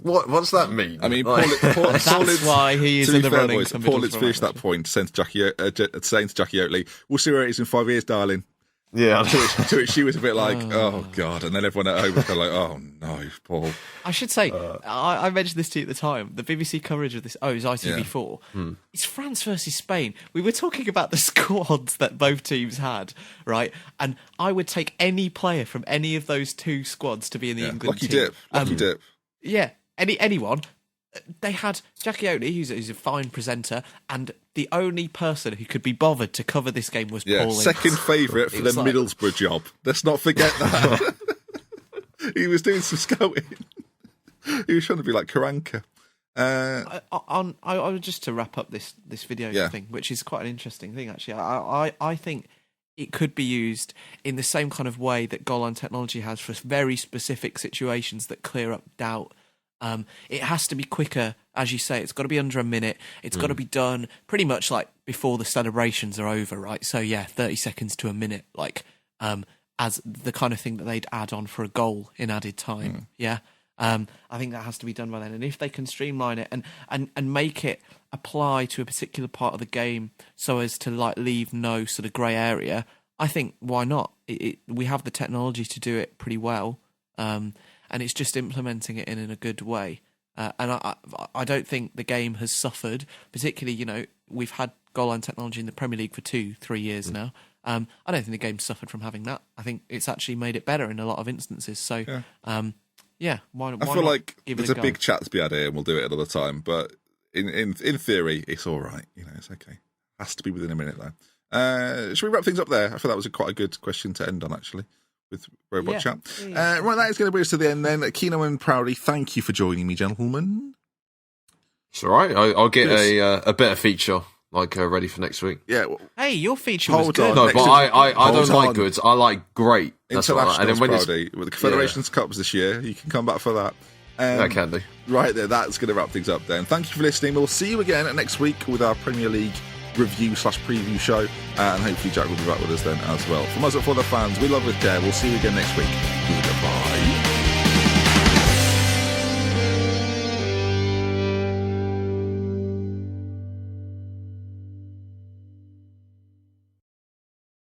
Speaker 3: what's that mean?
Speaker 1: I mean,
Speaker 2: that's why he is in the running.
Speaker 1: Paul Ince finished that point saying to Jackie Oatley, we'll see where it is in 5 years, darling.
Speaker 3: Yeah.
Speaker 1: To which she was a bit like, oh God. And then everyone at home was kind of like, oh no, Paul.
Speaker 2: I should say, I mentioned this to you at the time, the BBC coverage of this, it was ITV4. Yeah. It's France versus Spain. We were talking about the squads that both teams had, right? And I would take any player from any of those two squads to be in the England team.
Speaker 1: Lucky dip.
Speaker 2: Yeah, anyone. They had Jackie Oatley, who's a fine presenter, and the only person who could be bothered to cover this game was Paul Ince.
Speaker 1: Second favourite for the Middlesbrough job. Let's not forget that. He was doing some scouting. He was trying to be like Karanka.
Speaker 2: I just to wrap up this video thing, which is quite an interesting thing actually. I think it could be used in the same kind of way that goal line technology has for very specific situations that clear up doubt. It has to be quicker, as you say. It's got to be under a minute. It's got to be done pretty much like before the celebrations are over, right? So 30 seconds to a minute, as the kind of thing that they'd add on for a goal in added time. Yeah, I think that has to be done by then. And if they can streamline it and make it apply to a particular part of the game, so as to leave no sort of grey area, I think why not? We have the technology to do it pretty well. And it's just implementing it in a good way. And I don't think the game has suffered, particularly, we've had goal line technology in the Premier League for 2-3 years now. I don't think the game's suffered from having that. I think it's actually made it better in a lot of instances. So, why
Speaker 1: I feel like there's a big chat to be had here and we'll do it another time. But in theory, it's all right. It's okay. Has to be within a minute though. Should we wrap things up there? I thought that was quite a good question to end on, actually, with Robot Chat. Right, that is going to bring us to the end then. Kino and Proudly, thank you for joining me, gentlemen.
Speaker 3: It's all right. I'll get a better feature, ready for next week.
Speaker 1: Yeah.
Speaker 2: Hey, your feature was good.
Speaker 3: No, but I don't like good. I like great. That's
Speaker 1: International
Speaker 3: and then when
Speaker 1: Proudly with the Confederations Cups this year. You can come back for that.
Speaker 3: I can do.
Speaker 1: Right there, that's going to wrap things up then. Thank you for listening. We'll see you again next week with our Premier League review/preview show, and hopefully Jack will be back with us then as well. From us at ForTheFans, we love with care. We'll see you again next week. Goodbye.